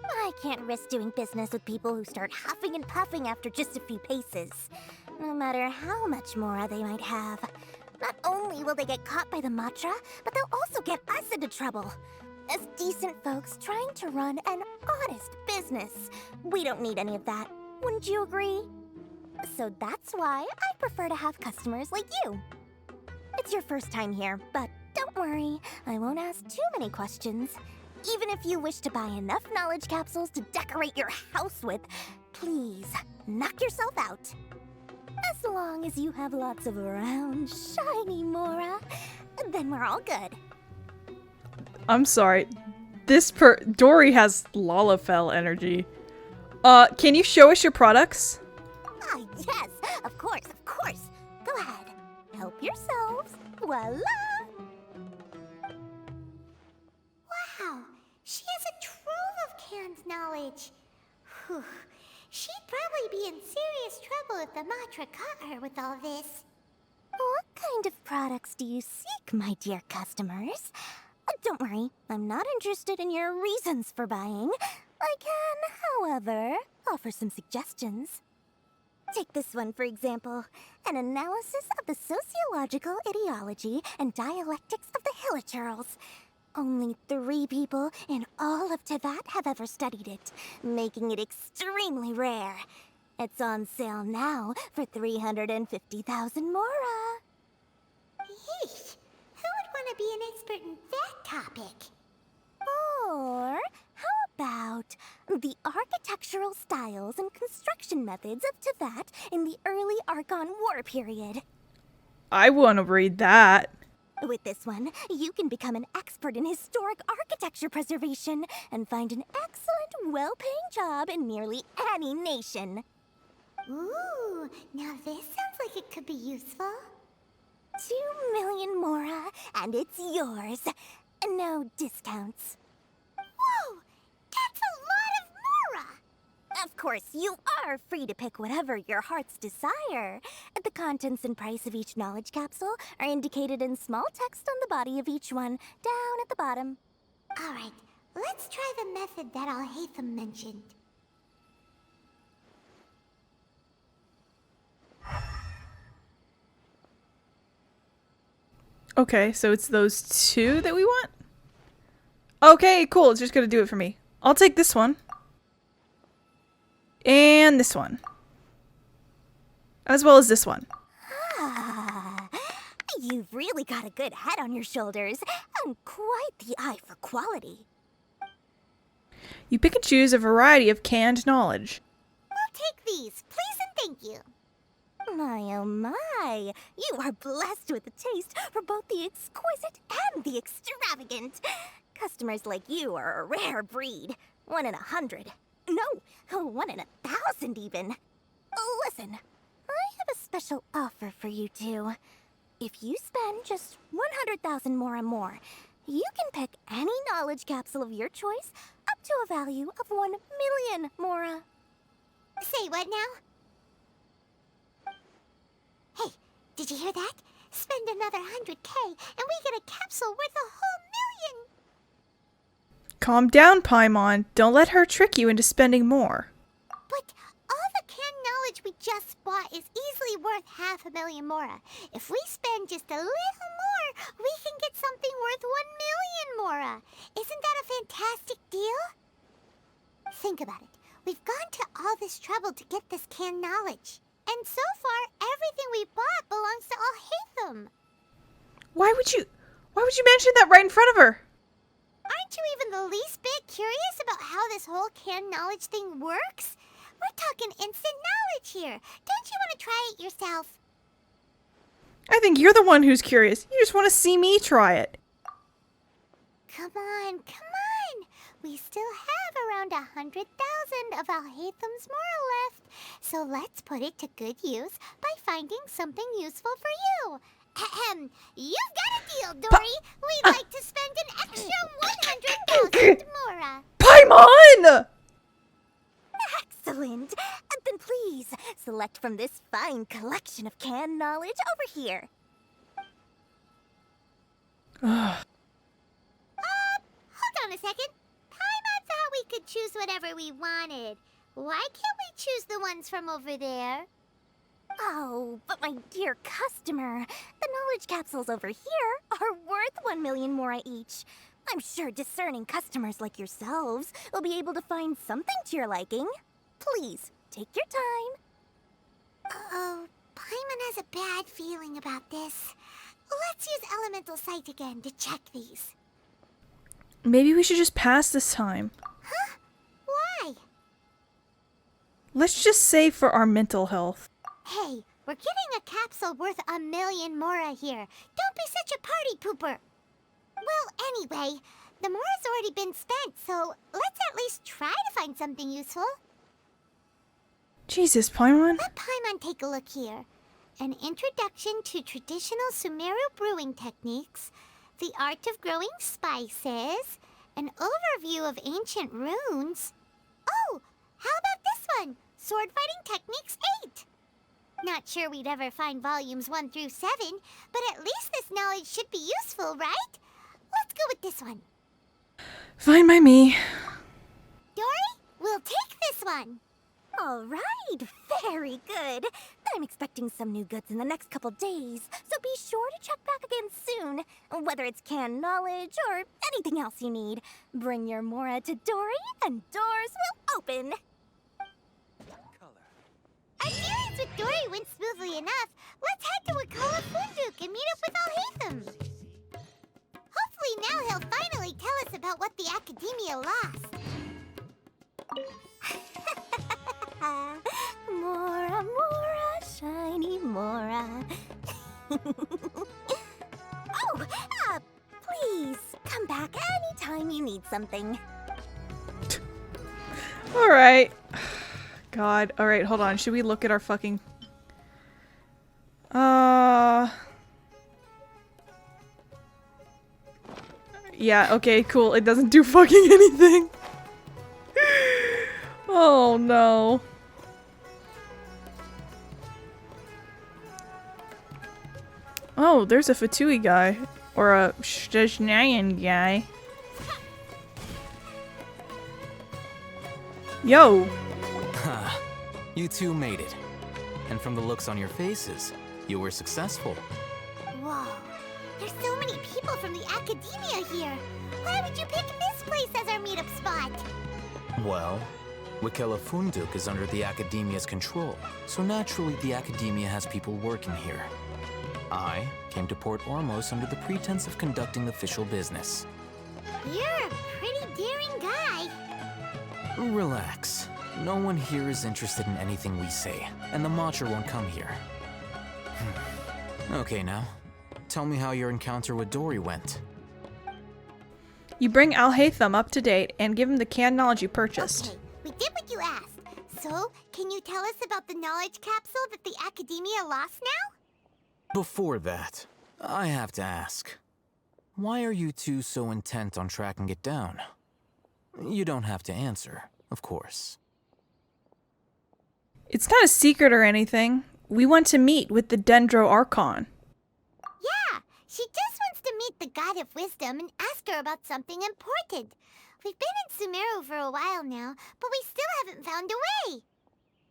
I can't risk doing business with people who start huffing and puffing after just a few paces. No matter how much Mora they might have. Not only will they get caught by the Matra, but they'll also get us into trouble. As decent folks trying to run an honest business, we don't need any of that. Wouldn't you agree? So that's why I prefer to have customers like you. It's your first time here, but don't worry, I won't ask too many questions. Even if you wish to buy enough knowledge capsules to decorate your house with, please, knock yourself out. As long as you have lots of round, shiny Mora, then we're all good. I'm sorry. Dory has Lalafell energy. Can you show us your products? Ah, yes, of course. Go ahead. Help yourselves. Voila! Wow, she has a trove of canned knowledge. Whew. She'd probably be in serious trouble if the Matra caught her with all this. What kind of products do you seek, my dear customers? Don't worry, I'm not interested in your reasons for buying. I can, however, offer some suggestions. Take this one, for example. An analysis of the sociological ideology and dialectics of the Hilichurls. Only 3 people in all of Teyvat have ever studied it, making it extremely rare. It's on sale now for 350,000 Mora. Yeesh, who would want to be an expert in that topic? Or how about the architectural styles and construction methods of Teyvat in the early Archon War period? I want to read that. With this one, you can become an expert in historic architecture preservation and find an excellent, well-paying job in nearly any nation. Ooh, now this sounds like it could be useful. 2 million Mora, and it's yours. No discounts. Whoa, that's a lot of Mora! Of course, you are free to pick whatever your heart's desire. The contents and price of each knowledge capsule are indicated in small text on the body of each one, down at the bottom. Alright, let's try the method that Al-Haytham mentioned. Okay, so it's those 2 that we want? Okay, cool. It's just gonna do it for me. I'll take this one. And this one. As well as this one. Ah, you've really got a good head on your shoulders, and quite the eye for quality. You pick and choose a variety of canned knowledge. We'll take these, please and thank you. My oh my, you are blessed with a taste for both the exquisite and the extravagant. Customers like you are a rare breed. 1 in 100. No, 1 in 1,000 even. Listen, I have a special offer for you two. If you spend just 100,000 Mora more, you can pick any knowledge capsule of your choice up to a value of 1 million Mora. Say what now? Hey, did you hear that? Spend another 100K and we get a capsule worth a whole million! Calm down, Paimon. Don't let her trick you into spending more. But all the canned knowledge knowledge we just bought is easily worth 500,000 mora. If we spend just a little more, we can get something worth 1,000,000 mora. Isn't that a fantastic deal? Think about it. We've gone to all this trouble to get this canned knowledge. And so far, everything we bought belongs to Alhaitham. Why would you mention that right in front of her? Aren't you even the least bit curious about how this whole canned knowledge thing works? We're talking instant knowledge here. Don't you want to try it yourself? I think you're the one who's curious. You just want to see me try it. Come on, come on. We still have around 100,000 of Alhaitham's mora left. So let's put it to good use by finding something useful for you. Ahem. You've got a deal, Dory. We'd like to spend an extra 100,000 mora. Paimon! Excellent. Then please, select from this fine collection of canned knowledge over here. Hold on a second. Paimon thought we could choose whatever we wanted. Why can't we choose the ones from over there? Oh, but my dear customer, the knowledge capsules over here are worth 1,000,000 mora each. I'm sure discerning customers like yourselves will be able to find something to your liking. Please, take your time. Uh-oh, Paimon has a bad feeling about this. Let's use Elemental Sight again to check these. Maybe we should just pass this time. Huh? Why? Let's just save for our mental health. Hey, we're getting a capsule worth 1,000,000 mora here. Don't be such a party pooper. Well, anyway, the mora's already been spent, so let's at least try to find something useful. Jesus, Paimon. Let Paimon take a look here. An introduction to traditional Sumeru brewing techniques, the art of growing spices, an overview of ancient runes. Oh, how about this one? Sword Fighting Techniques 8. Not sure we'd ever find volumes 1 through 7, but at least this knowledge should be useful, right? Let's go with this one. Fine by me. Dory, we'll take this one. All right, very good. I'm expecting some new goods in the next couple days, so be sure to check back again soon. Whether it's canned knowledge or anything else you need, bring your mora to Dory and doors will open. Our dealings with Dory went smoothly enough. Let's head to Wakala Funduk and meet up with Alhaitham. Hopefully now he'll finally tell us about what the Akademiya lost. Mora, mora, shiny mora. Oh, please come back anytime you need something. All right. God. All right, hold on. Should we look at our fucking... Yeah, okay, cool. It doesn't do fucking anything. Oh, no. Oh, there's a Fatui guy. Or a Shteshnayan guy. Yo! Ha! You two made it. And from the looks on your faces, you were successful. Whoa. There's so many people from the Akademiya here. Why would you pick this place as our meetup spot? Well, Wakela Funduk is under the Akademiya's control, so naturally the Akademiya has people working here. I came to Port Ormos under the pretense of conducting official business. You're a pretty daring guy. Relax. No one here is interested in anything we say, and the Matcha won't come here. Okay now, tell me how your encounter with Dory went. You bring Alhaitham up to date and give him the canned knowledge you purchased. Okay, we did what you asked. So, can you tell us about the knowledge capsule that the Akademiya lost now? Before that, I have to ask. Why are you two so intent on tracking it down? You don't have to answer, of course. It's not a secret or anything. We want to meet with the Dendro Archon. Yeah, she just wants to meet the God of Wisdom and ask her about something important. We've been in Sumeru for a while now, but we still haven't found a way.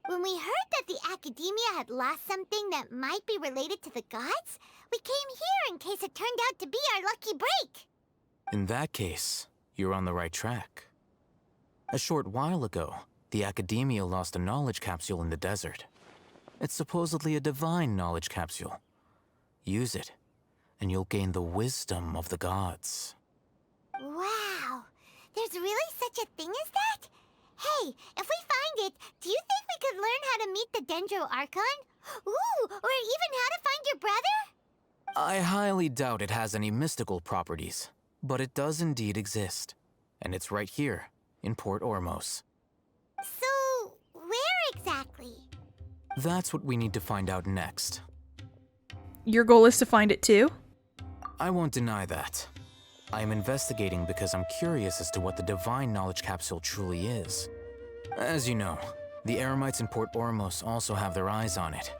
When we heard that the Akademiya had lost something that might be related to the gods, we came here in case it turned out to be our lucky break. In that case, you're on the right track. A short while ago, the Akademiya lost a knowledge capsule in the desert. It's supposedly a divine knowledge capsule. Use it, and you'll gain the wisdom of the gods. Wow, there's really such a thing as that? Hey, if we find it, do you think we could learn how to meet the Dendro Archon? Ooh, or even how to find your brother? I highly doubt it has any mystical properties, but it does indeed exist. And it's right here, in Port Ormos. So, where exactly? That's what we need to find out next. Your goal is to find it too? I won't deny that. I am investigating because I'm curious as to what the divine knowledge capsule truly is. As you know, the Eremites in Port Ormos also have their eyes on it.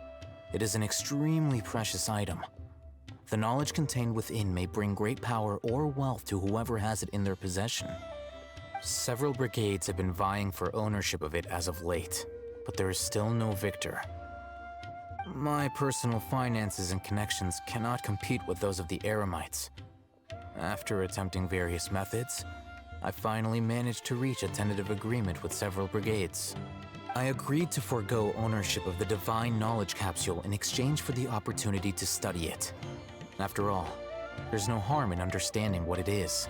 It is an extremely precious item. The knowledge contained within may bring great power or wealth to whoever has it in their possession. Several brigades have been vying for ownership of it as of late, but there is still no victor. My personal finances and connections cannot compete with those of the Eremites. After attempting various methods, I finally managed to reach a tentative agreement with several brigades. I agreed to forego ownership of the divine knowledge capsule in exchange for the opportunity to study it. After all, there's no harm in understanding what it is.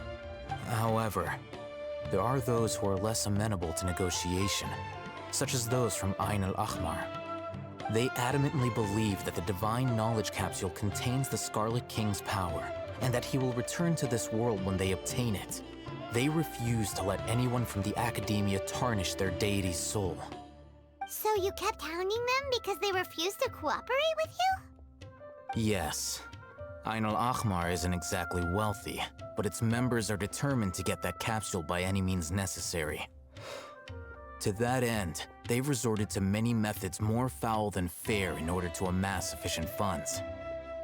However, there are those who are less amenable to negotiation, such as those from Ain al-Ahmar. They adamantly believe that the divine knowledge capsule contains the Scarlet King's power, and that he will return to this world when they obtain it. They refuse to let anyone from the Akademiya tarnish their deity's soul. So you kept hounding them because they refused to cooperate with you? Yes. Ain al-Ahmar isn't exactly wealthy, but its members are determined to get that capsule by any means necessary. To that end, they've resorted to many methods more foul than fair in order to amass sufficient funds.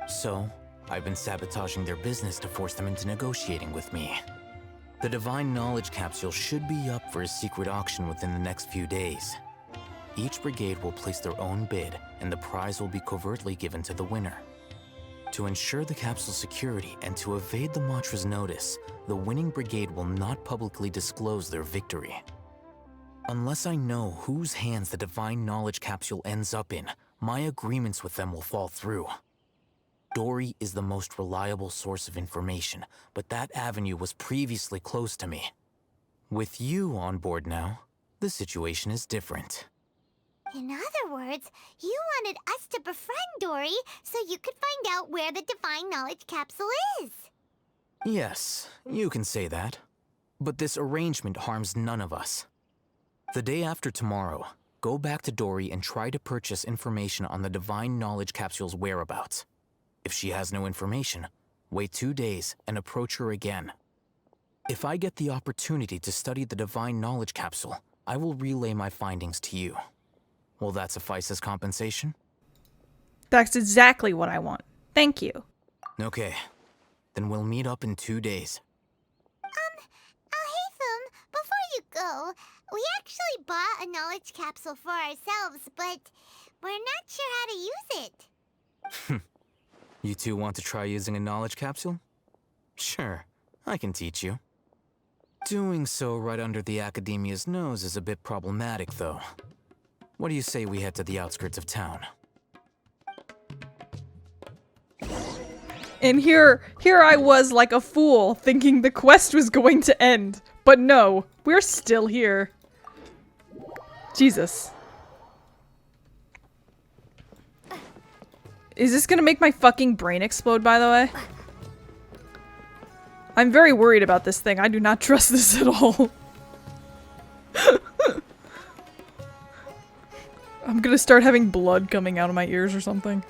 So, I've been sabotaging their business to force them into negotiating with me. The divine knowledge capsule should be up for a secret auction within the next few days. Each brigade will place their own bid, and the prize will be covertly given to the winner. To ensure the capsule's security and to evade the Matra's notice, the winning brigade will not publicly disclose their victory. Unless I know whose hands the divine knowledge capsule ends up in, my agreements with them will fall through. Dory is the most reliable source of information, but that avenue was previously closed to me. With you on board now, the situation is different. In other words, you wanted us to befriend Dory so you could find out where the divine knowledge capsule is. Yes, you can say that. But this arrangement harms none of us. The day after tomorrow, go back to Dory and try to purchase information on the divine knowledge capsule's whereabouts. If she has no information, wait 2 days and approach her again. If I get the opportunity to study the divine knowledge capsule, I will relay my findings to you. Will that suffice as compensation? That's exactly what I want. Thank you. Okay. Then we'll meet up in 2 days. Alhaitham, before you go, we actually bought a knowledge capsule for ourselves, but we're not sure how to use it. You two want to try using a knowledge capsule? Sure, I can teach you. Doing so right under the Akademiya's nose is a bit problematic, though. What do you say we head to the outskirts of town? And here I was like a fool, thinking the quest was going to end. But no, we're still here. Jesus. Is this gonna make my fucking brain explode, by the way? I'm very worried about this thing. I do not trust this at all. I'm gonna start having blood coming out of my ears or something.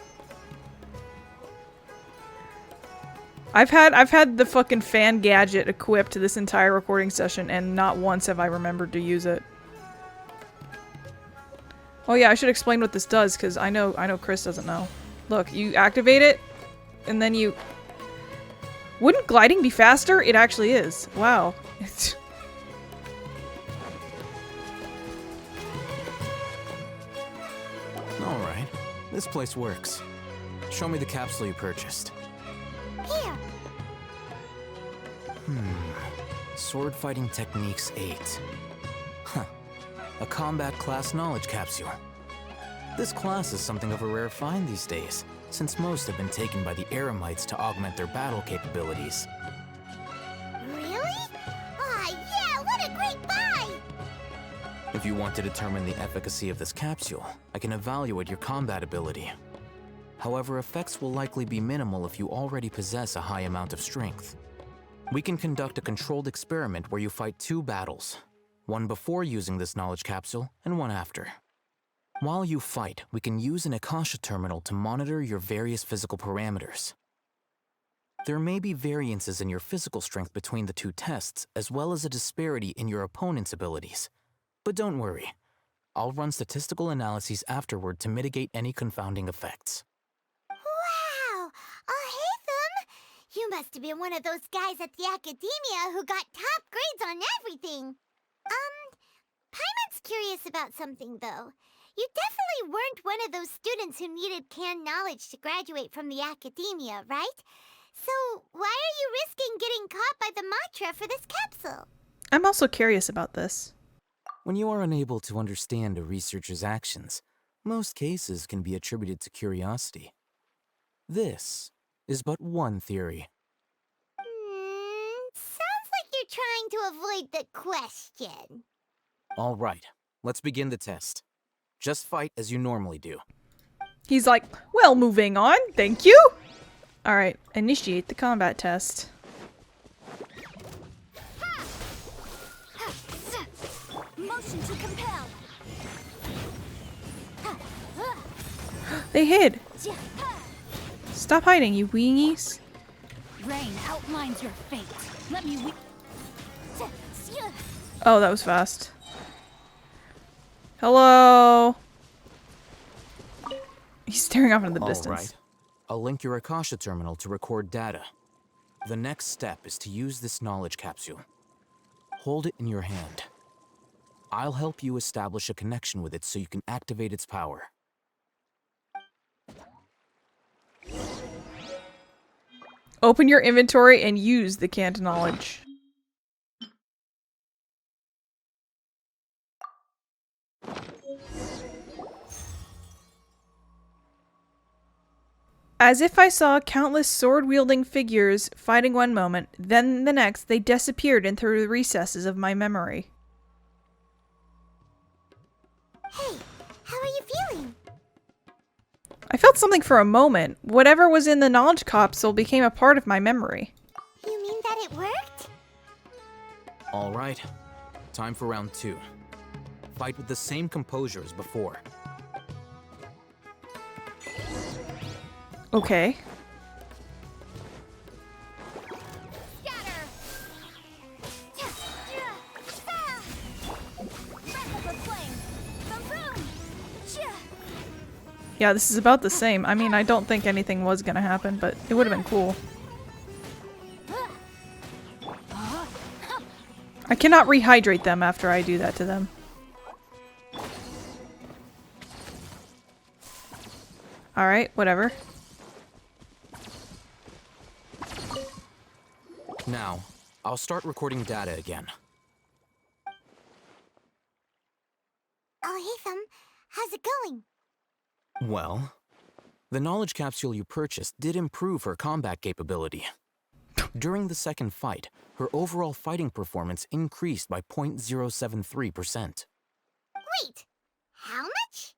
I've had the fucking fan gadget equipped this entire recording session, and not once have I remembered to use it. Oh yeah, I should explain what this does, because I know Chris doesn't know. Look, you activate it, and then you... Wouldn't gliding be faster? It actually is. Wow. This place works. Show me the capsule you purchased. Here. Sword Fighting Techniques 8. Huh. A combat class knowledge capsule. This class is something of a rare find these days, since most have been taken by the Eremites to augment their battle capabilities. Really? Ah, yeah, what a great buy! If you want to determine the efficacy of this capsule, I can evaluate your combat ability. However, effects will likely be minimal if you already possess a high amount of strength. We can conduct a controlled experiment where you fight 2 battles, one before using this knowledge capsule and one after. While you fight, we can use an Akasha terminal to monitor your various physical parameters. There may be variances in your physical strength between the 2 tests, as well as a disparity in your opponent's abilities. But don't worry, I'll run statistical analyses afterward to mitigate any confounding effects. Wow! Haytham! You must have been one of those guys at the Akademiya who got top grades on everything. Paimon's curious about something, though. You definitely weren't one of those students who needed canned knowledge to graduate from the Akademiya, right? So why are you risking getting caught by the Matra for this capsule? I'm also curious about this. When you are unable to understand a researcher's actions, most cases can be attributed to curiosity. This is but one theory. Sounds like you're trying to avoid the question. All right, let's begin the test. Just fight as you normally do. He's like, well, moving on, thank you. All right, initiate the combat test. Motion to compel. They hid. Stop hiding, you weenies. Rain outlines your fate. Let me Oh, that was fast. Hello. He's staring off into the distance. All right. I'll link your Akasha terminal to record data. The next step is to use this knowledge capsule. Hold it in your hand. I'll help you establish a connection with it so you can activate its power. Open your inventory and use the canned knowledge. As if I saw countless sword-wielding figures fighting one moment, then the next they disappeared into the recesses of my memory. Hey, how are you feeling? I felt something for a moment. Whatever was in the knowledge capsule became a part of my memory. You mean that it worked? All right. Time for round 2. Fight with the same composure as before. Okay. Yeah, this is about the same. I mean, I don't think anything was gonna happen, but it would have been cool. I cannot rehydrate them after I do that to them. Alright, whatever. Now, I'll start recording data again. Oh, Haytham, how's it going? Well, the knowledge capsule you purchased did improve her combat capability. During the second fight, her overall fighting performance increased by 0.073%. Wait, how much?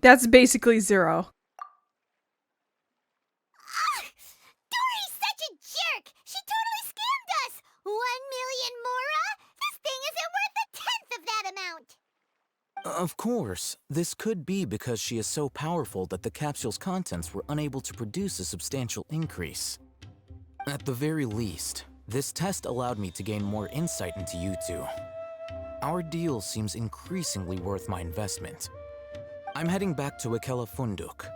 That's basically 0. Dory's such a jerk! She totally scammed us! 1 million mora? This thing isn't worth a tenth of that amount! Of course, this could be because she is so powerful that the capsule's contents were unable to produce a substantial increase. At the very least, this test allowed me to gain more insight into you two. Our deal seems increasingly worth my investment. I'm heading back to Akela Funduk.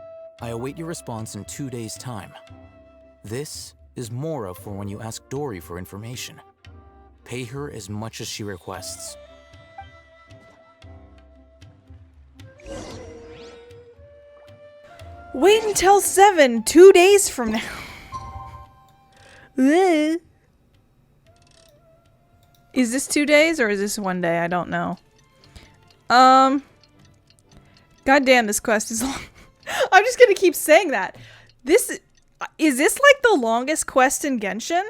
I await your response in 2 days' time. This is Mora for when you ask Dory for information. Pay her as much as she requests. Wait until 7, 2 days from now. Ugh. Is this 2 days or is this 1 day? I don't know. Goddamn, this quest is long. I'm just gonna keep saying that. Is this like the longest quest in Genshin?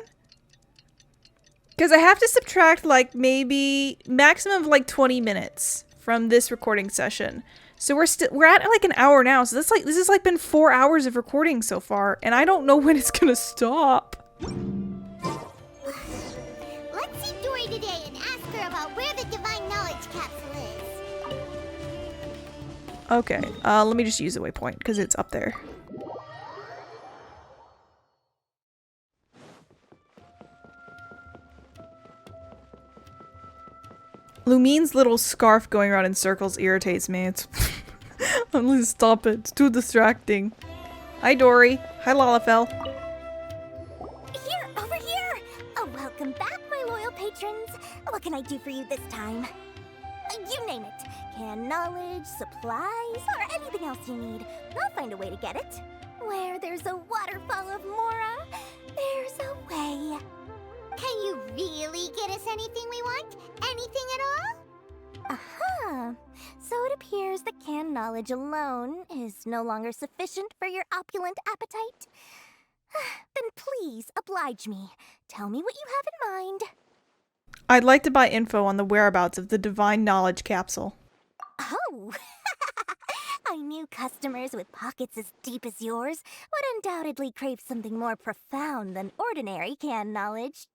Because I have to subtract like maybe maximum of like 20 minutes from this recording session. So we're at like an hour now. So this has like been 4 hours of recording so far, and I don't know when it's gonna stop. Let's see Dory today and ask her about where the Divine Knowledge Capsule is. Okay, let me just use the waypoint because it's up there. Lumine's little scarf going around in circles irritates me. It's please stop it. It's too distracting. Hi, Dory. Hi, Lalafell. Here, over here! Oh, welcome back, my loyal patrons. What can I do for you this time? You name it. Can knowledge, supplies, or anything else you need. I'll find a way to get it. Where there's a waterfall of Mora, there's a way. Can you really get us anything we want? Anything at all? Aha! So it appears that canned knowledge alone is no longer sufficient for your opulent appetite. Then please oblige me. Tell me what you have in mind. I'd like to buy info on the whereabouts of the Divine Knowledge Capsule. Oh! I knew customers with pockets as deep as yours would undoubtedly crave something more profound than ordinary canned knowledge.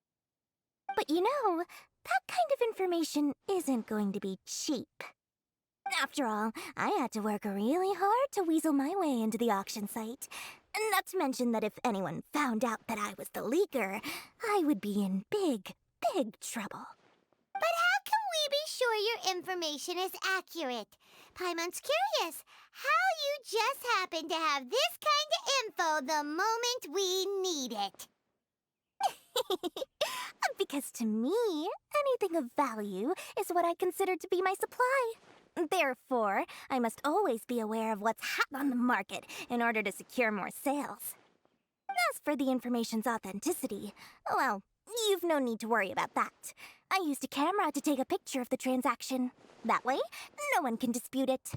But you know, that kind of information isn't going to be cheap. After all, I had to work really hard to weasel my way into the auction site. Not to mention that if anyone found out that I was the leaker, I would be in big, big trouble. But how can we be sure your information is accurate? Paimon's curious how you just happen to have this kind of info the moment we need it. Because to me, anything of value is what I consider to be my supply. Therefore, I must always be aware of what's hot on the market in order to secure more sales. As for the information's authenticity, well, you've no need to worry about that. I used a camera to take a picture of the transaction. That way, no one can dispute it.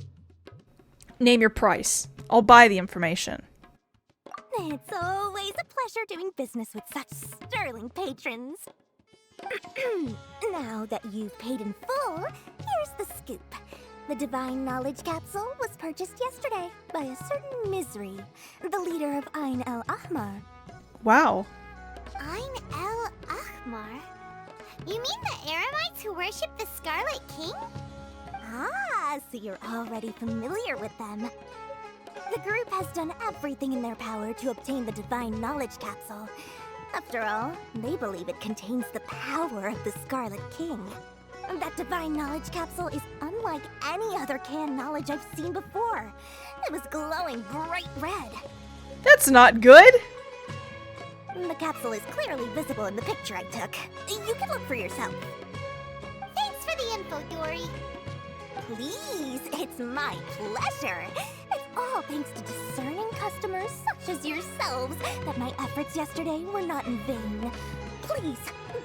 Name your price. I'll buy the information. It's always a pleasure doing business with such sterling patrons. Now that you've paid in full, here's the scoop. The Divine Knowledge Capsule was purchased yesterday by a certain Misery, the leader of Ain El Ahmar. Wow. Ain El Ahmar? You mean the Eremites who worship the Scarlet King? Ah, so you're already familiar with them. The group has done everything in their power to obtain the Divine Knowledge Capsule. After all, they believe it contains the power of the Scarlet King. That Divine Knowledge Capsule is unlike any other canned knowledge I've seen before. It was glowing bright red. That's not good! The capsule is clearly visible in the picture I took. You can look for yourself. Thanks for the info, Dory. Please, it's my pleasure. It's all thanks to discerning customers such as yourselves that my efforts yesterday were not in vain. Please,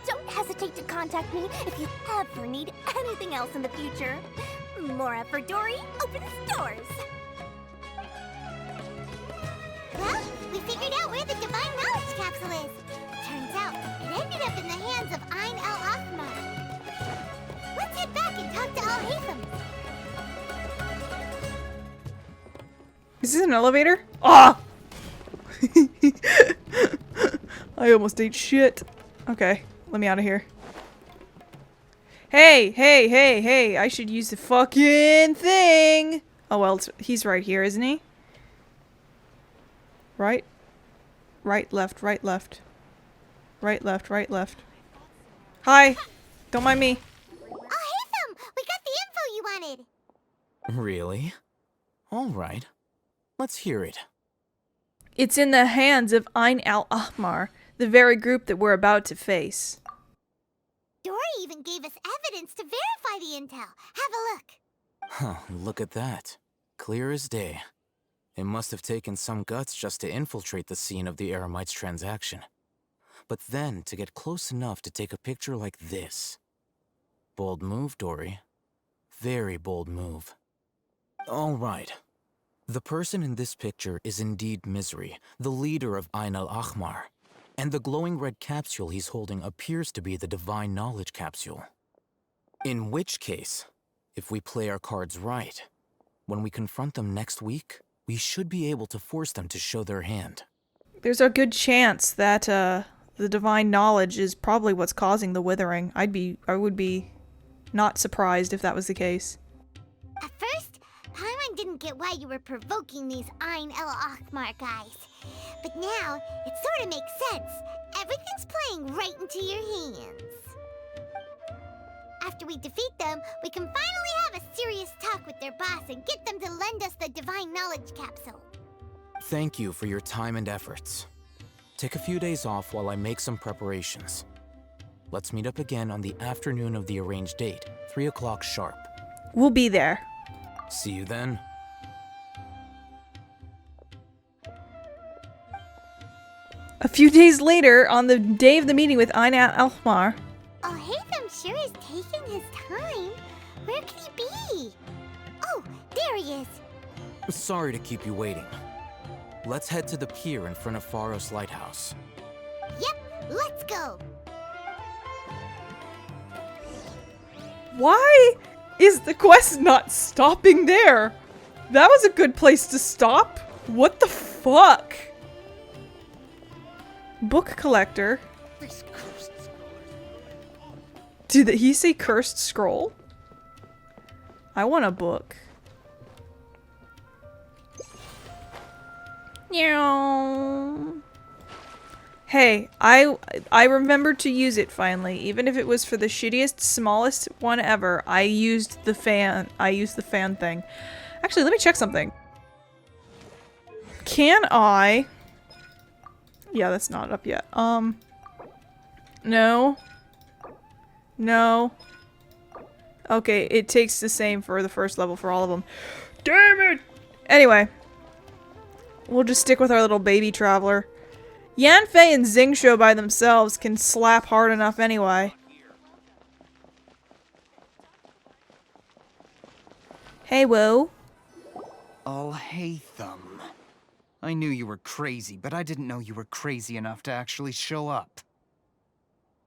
don't hesitate to contact me if you ever need anything else in the future. Mora for Dory opens doors. Well, we figured out where the Divine Knowledge Capsule is. Turns out, it ended up in the hands of Ain El Ahmar. Let's head back and talk to Al-Haytham. Is this an elevator? Ah! I almost ate shit. Okay, let me out of here. Hey, hey, hey, hey, I should use the fucking thing! Oh well, he's right here, isn't he? Right? Right, left, right, left. Right, left, right, left. Hi! Don't mind me. Al-Haytham! We got the info you wanted! Really? All right. Let's hear it. It's in the hands of Ain El Ahmar, the very group that we're about to face. Dory even gave us evidence to verify the intel. Have a look. Huh, look at that. Clear as day. It must have taken some guts just to infiltrate the scene of the Eremite's transaction. But then to get close enough to take a picture like this. Bold move, Dory. Very bold move. All right. The person in this picture is indeed Misery, the leader of Ain al-Ahmar. And the glowing red capsule he's holding appears to be the Divine Knowledge capsule. In which case, if we play our cards right, when we confront them next week, we should be able to force them to show their hand. There's a good chance that the Divine Knowledge is probably what's causing the withering. I would be not surprised if that was the case. At first, Paimon didn't get why you were provoking these Ain el-Ahmar guys. But now, it sort of makes sense. Everything's playing right into your hands. After we defeat them, we can finally have a serious talk with their boss and get them to lend us the Divine Knowledge capsule. Thank you for your time and efforts. Take a few days off while I make some preparations. Let's meet up again on the afternoon of the arranged date, 3 o'clock sharp. We'll be there. See you then. A few days later, on the day of the meeting with Ain al-Ahmar. Oh, Hatham sure is taking his time. Where could he be? Oh, there he is. Sorry to keep you waiting. Let's head to the pier in front of Pharos Lighthouse. Yep, let's go. Why is the quest not stopping there? That was a good place to stop. What the fuck? Book collector. Did he say cursed scroll? I want a book. Hey, I remembered to use it finally. Even if it was for the shittiest, smallest one ever, I used the fan thing. Actually, let me check something. Can I... Yeah, that's not up yet. No. No. Okay, it takes the same for the first level for all of them. Damn it! Anyway. We'll just stick with our little baby traveler. Yanfei and Xingqiu by themselves can slap hard enough anyway. Hey, whoa. I'll hate them. I knew you were crazy, but I didn't know you were crazy enough to actually show up.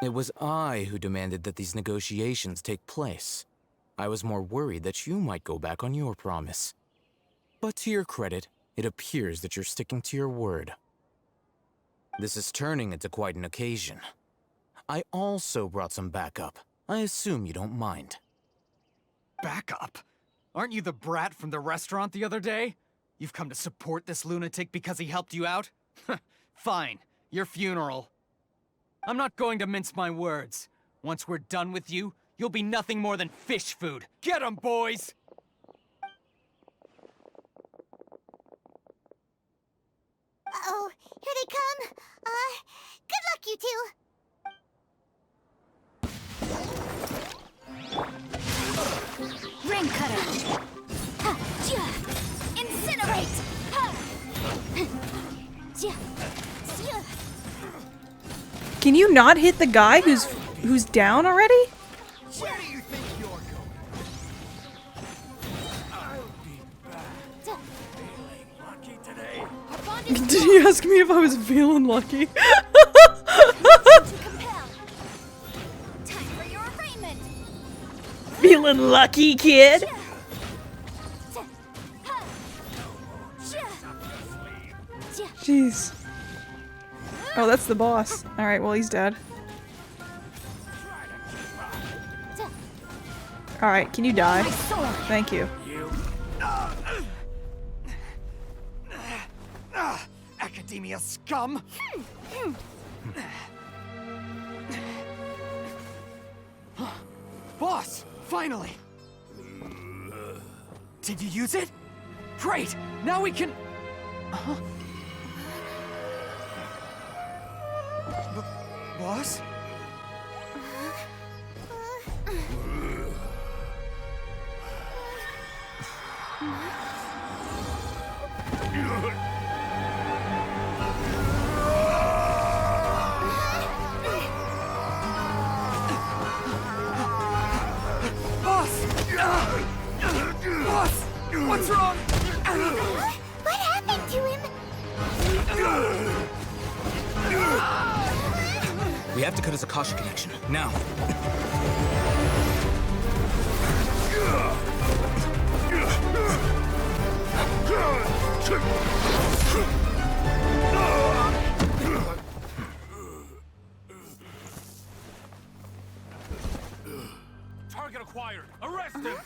It was I who demanded that these negotiations take place. I was more worried that you might go back on your promise. But to your credit, it appears that you're sticking to your word. This is turning into quite an occasion. I also brought some backup. I assume you don't mind. Backup? Aren't you the brat from the restaurant the other day? You've come to support this lunatic because he helped you out? Fine, your funeral. I'm not going to mince my words. Once we're done with you, you'll be nothing more than fish food. Get 'em, boys! Uh-oh, here they come. Good luck, you two. Ring cutter. Ha, ja. Incinerate. Ha. Ja. Ja. Can you not hit the guy who's down already? Where do you think you're going? I'll be back. Feeling lucky today? Did he ask me if I was feeling lucky? Time for your arraignment. Feeling lucky, kid? Jeez. Oh, that's the boss. Alright, well, he's dead. Alright, can you die? Thank you. Akademiya scum! Boss! Finally! Did you use it? Great! Now we can... Boss? What happened to him? We have to cut his Akasha connection, now. Target acquired. Arrest him.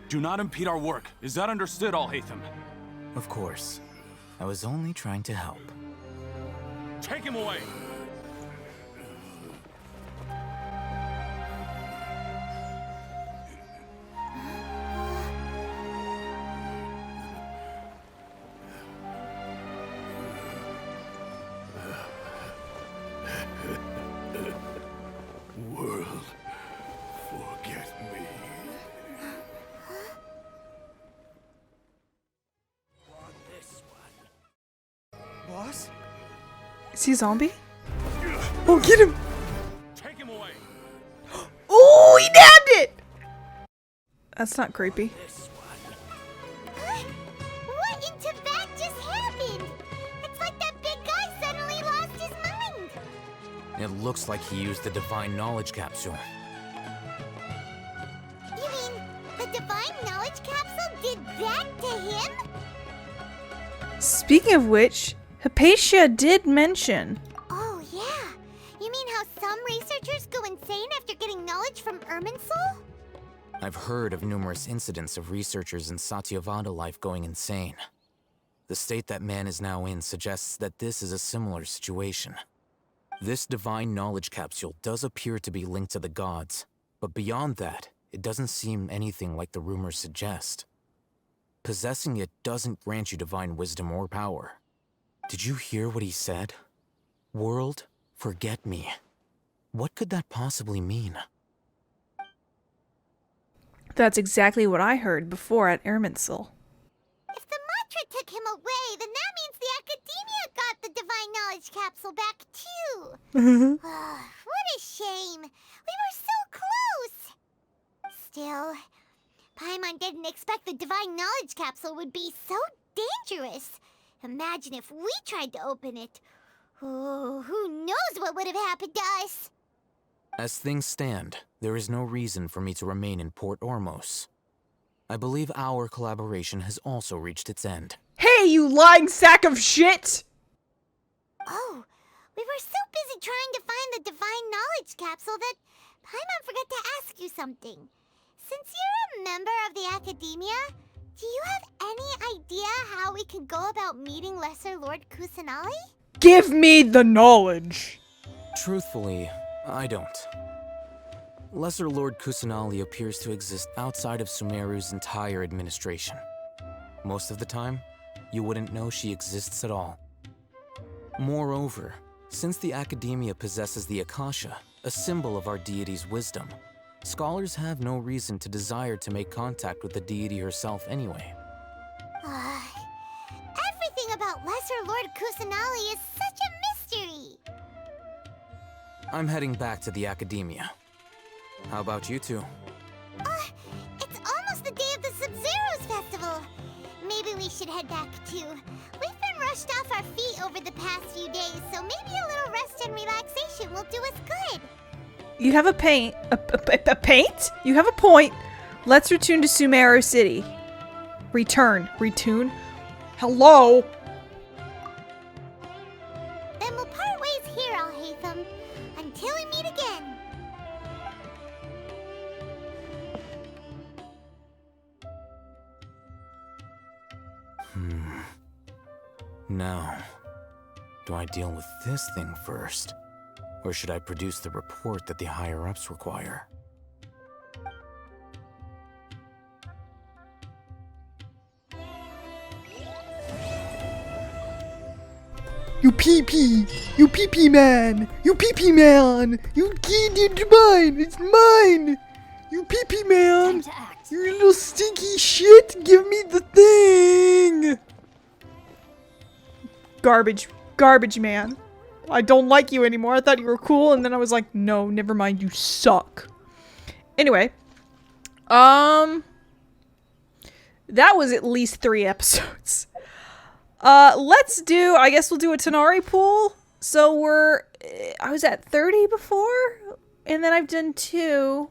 Do not impede our work. Is that understood, Al-Haytham? Of course. I was only trying to help. Take him away! World, forget me. Boss? Is he a zombie? Oh, get him! Take him away! Oh, he nabbed it! That's not creepy. What in Tibet just happened? It's like that big guy suddenly lost his mind. It looks like he used the Divine Knowledge Capsule. You mean the Divine Knowledge Capsule did that to him? Speaking of which, Hypatia did mention. Oh, yeah. You mean how some researchers go insane after getting knowledge from Irminsul? I've heard of numerous incidents of researchers in Satyavada life going insane. The state that man is now in suggests that this is a similar situation. This Divine Knowledge Capsule does appear to be linked to the gods, but beyond that, it doesn't seem anything like the rumors suggest. Possessing it doesn't grant you divine wisdom or power. Did you hear what he said? World, forget me. What could that possibly mean? That's exactly what I heard before at Irminsul. If the mantra took him away, then that means the Akademiya got the Divine Knowledge Capsule back too. What a shame. We were so close. Still, Paimon didn't expect the Divine Knowledge Capsule would be so dangerous. Imagine if we tried to open it. Oh, who knows what would have happened to us? As things stand, there is no reason for me to remain in Port Ormos. I believe our collaboration has also reached its end. Hey, you lying sack of shit! Oh, we were so busy trying to find the Divine Knowledge Capsule that Paimon forgot to ask you something. Since you're a member of the Akademiya, do you have any idea how we could go about meeting Lesser Lord Kusanali? Give me the knowledge! Truthfully, I don't. Lesser Lord Kusanali appears to exist outside of Sumeru's entire administration. Most of the time, you wouldn't know she exists at all. Moreover, since the Akademiya possesses the Akasha, a symbol of our deity's wisdom, scholars have no reason to desire to make contact with the deity herself anyway. Everything about Lesser Lord Kusanali is such a mystery! I'm heading back to the Akademiya. How about you two? It's almost the day of the Sub-Zero's festival. Maybe we should head back too. We've been rushed off our feet over the past few days, so maybe a little rest and relaxation will do us good. You have a paint. A paint? You have a point. Let's return to Sumeru City. Retune? Hello? Then we'll part ways here, Al-Haytham. Until we meet again. Now, do I deal with this thing first? Or should I produce the report that the higher-ups require? You pee-pee! You pee-pee man! You pee-pee man! You keyed into mine! It's mine! You pee-pee man! You little stinky shit! Give me the thing! Garbage garbage man. I don't like you anymore. I thought you were cool, and then I was like, no, never mind, you suck. Anyway. That was at least 3 episodes. Let's do, I guess we'll do a Tanari pool. So I was at 30 before, and then I've done 2.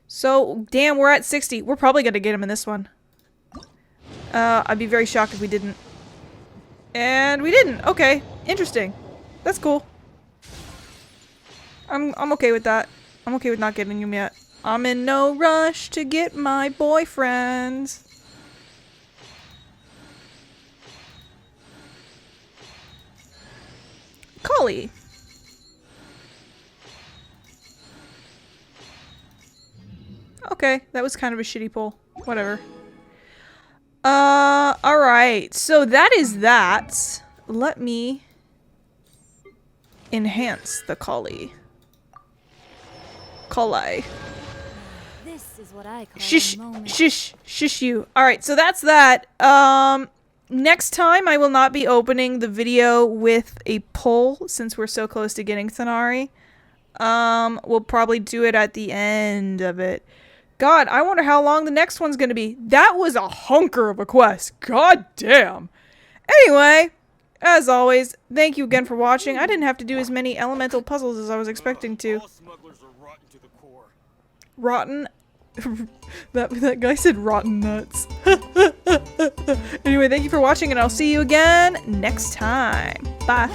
So, damn, we're at 60. We're probably gonna get him in this one. I'd be very shocked if we didn't. And we didn't. Okay, interesting. That's cool. I'm okay with that. I'm okay with not getting him yet. I'm in no rush to get my boyfriend. Collie. Okay, that was kind of a shitty pull. Whatever. Alright. So that is that. Let me enhance the collie. Collie. This is what I call Shush, a moment. shush you. Alright, so that's that. Next time I will not be opening the video with a pull since we're so close to getting Thanari. We'll probably do it at the end of it. God, I wonder how long the next one's gonna be. That was a hunker of a quest. God damn. Anyway, as always, thank you again for watching. I didn't have to do as many elemental puzzles as I was expecting to. Rotten? that guy said rotten nuts. Anyway, thank you for watching, and I'll see you again next time. Bye.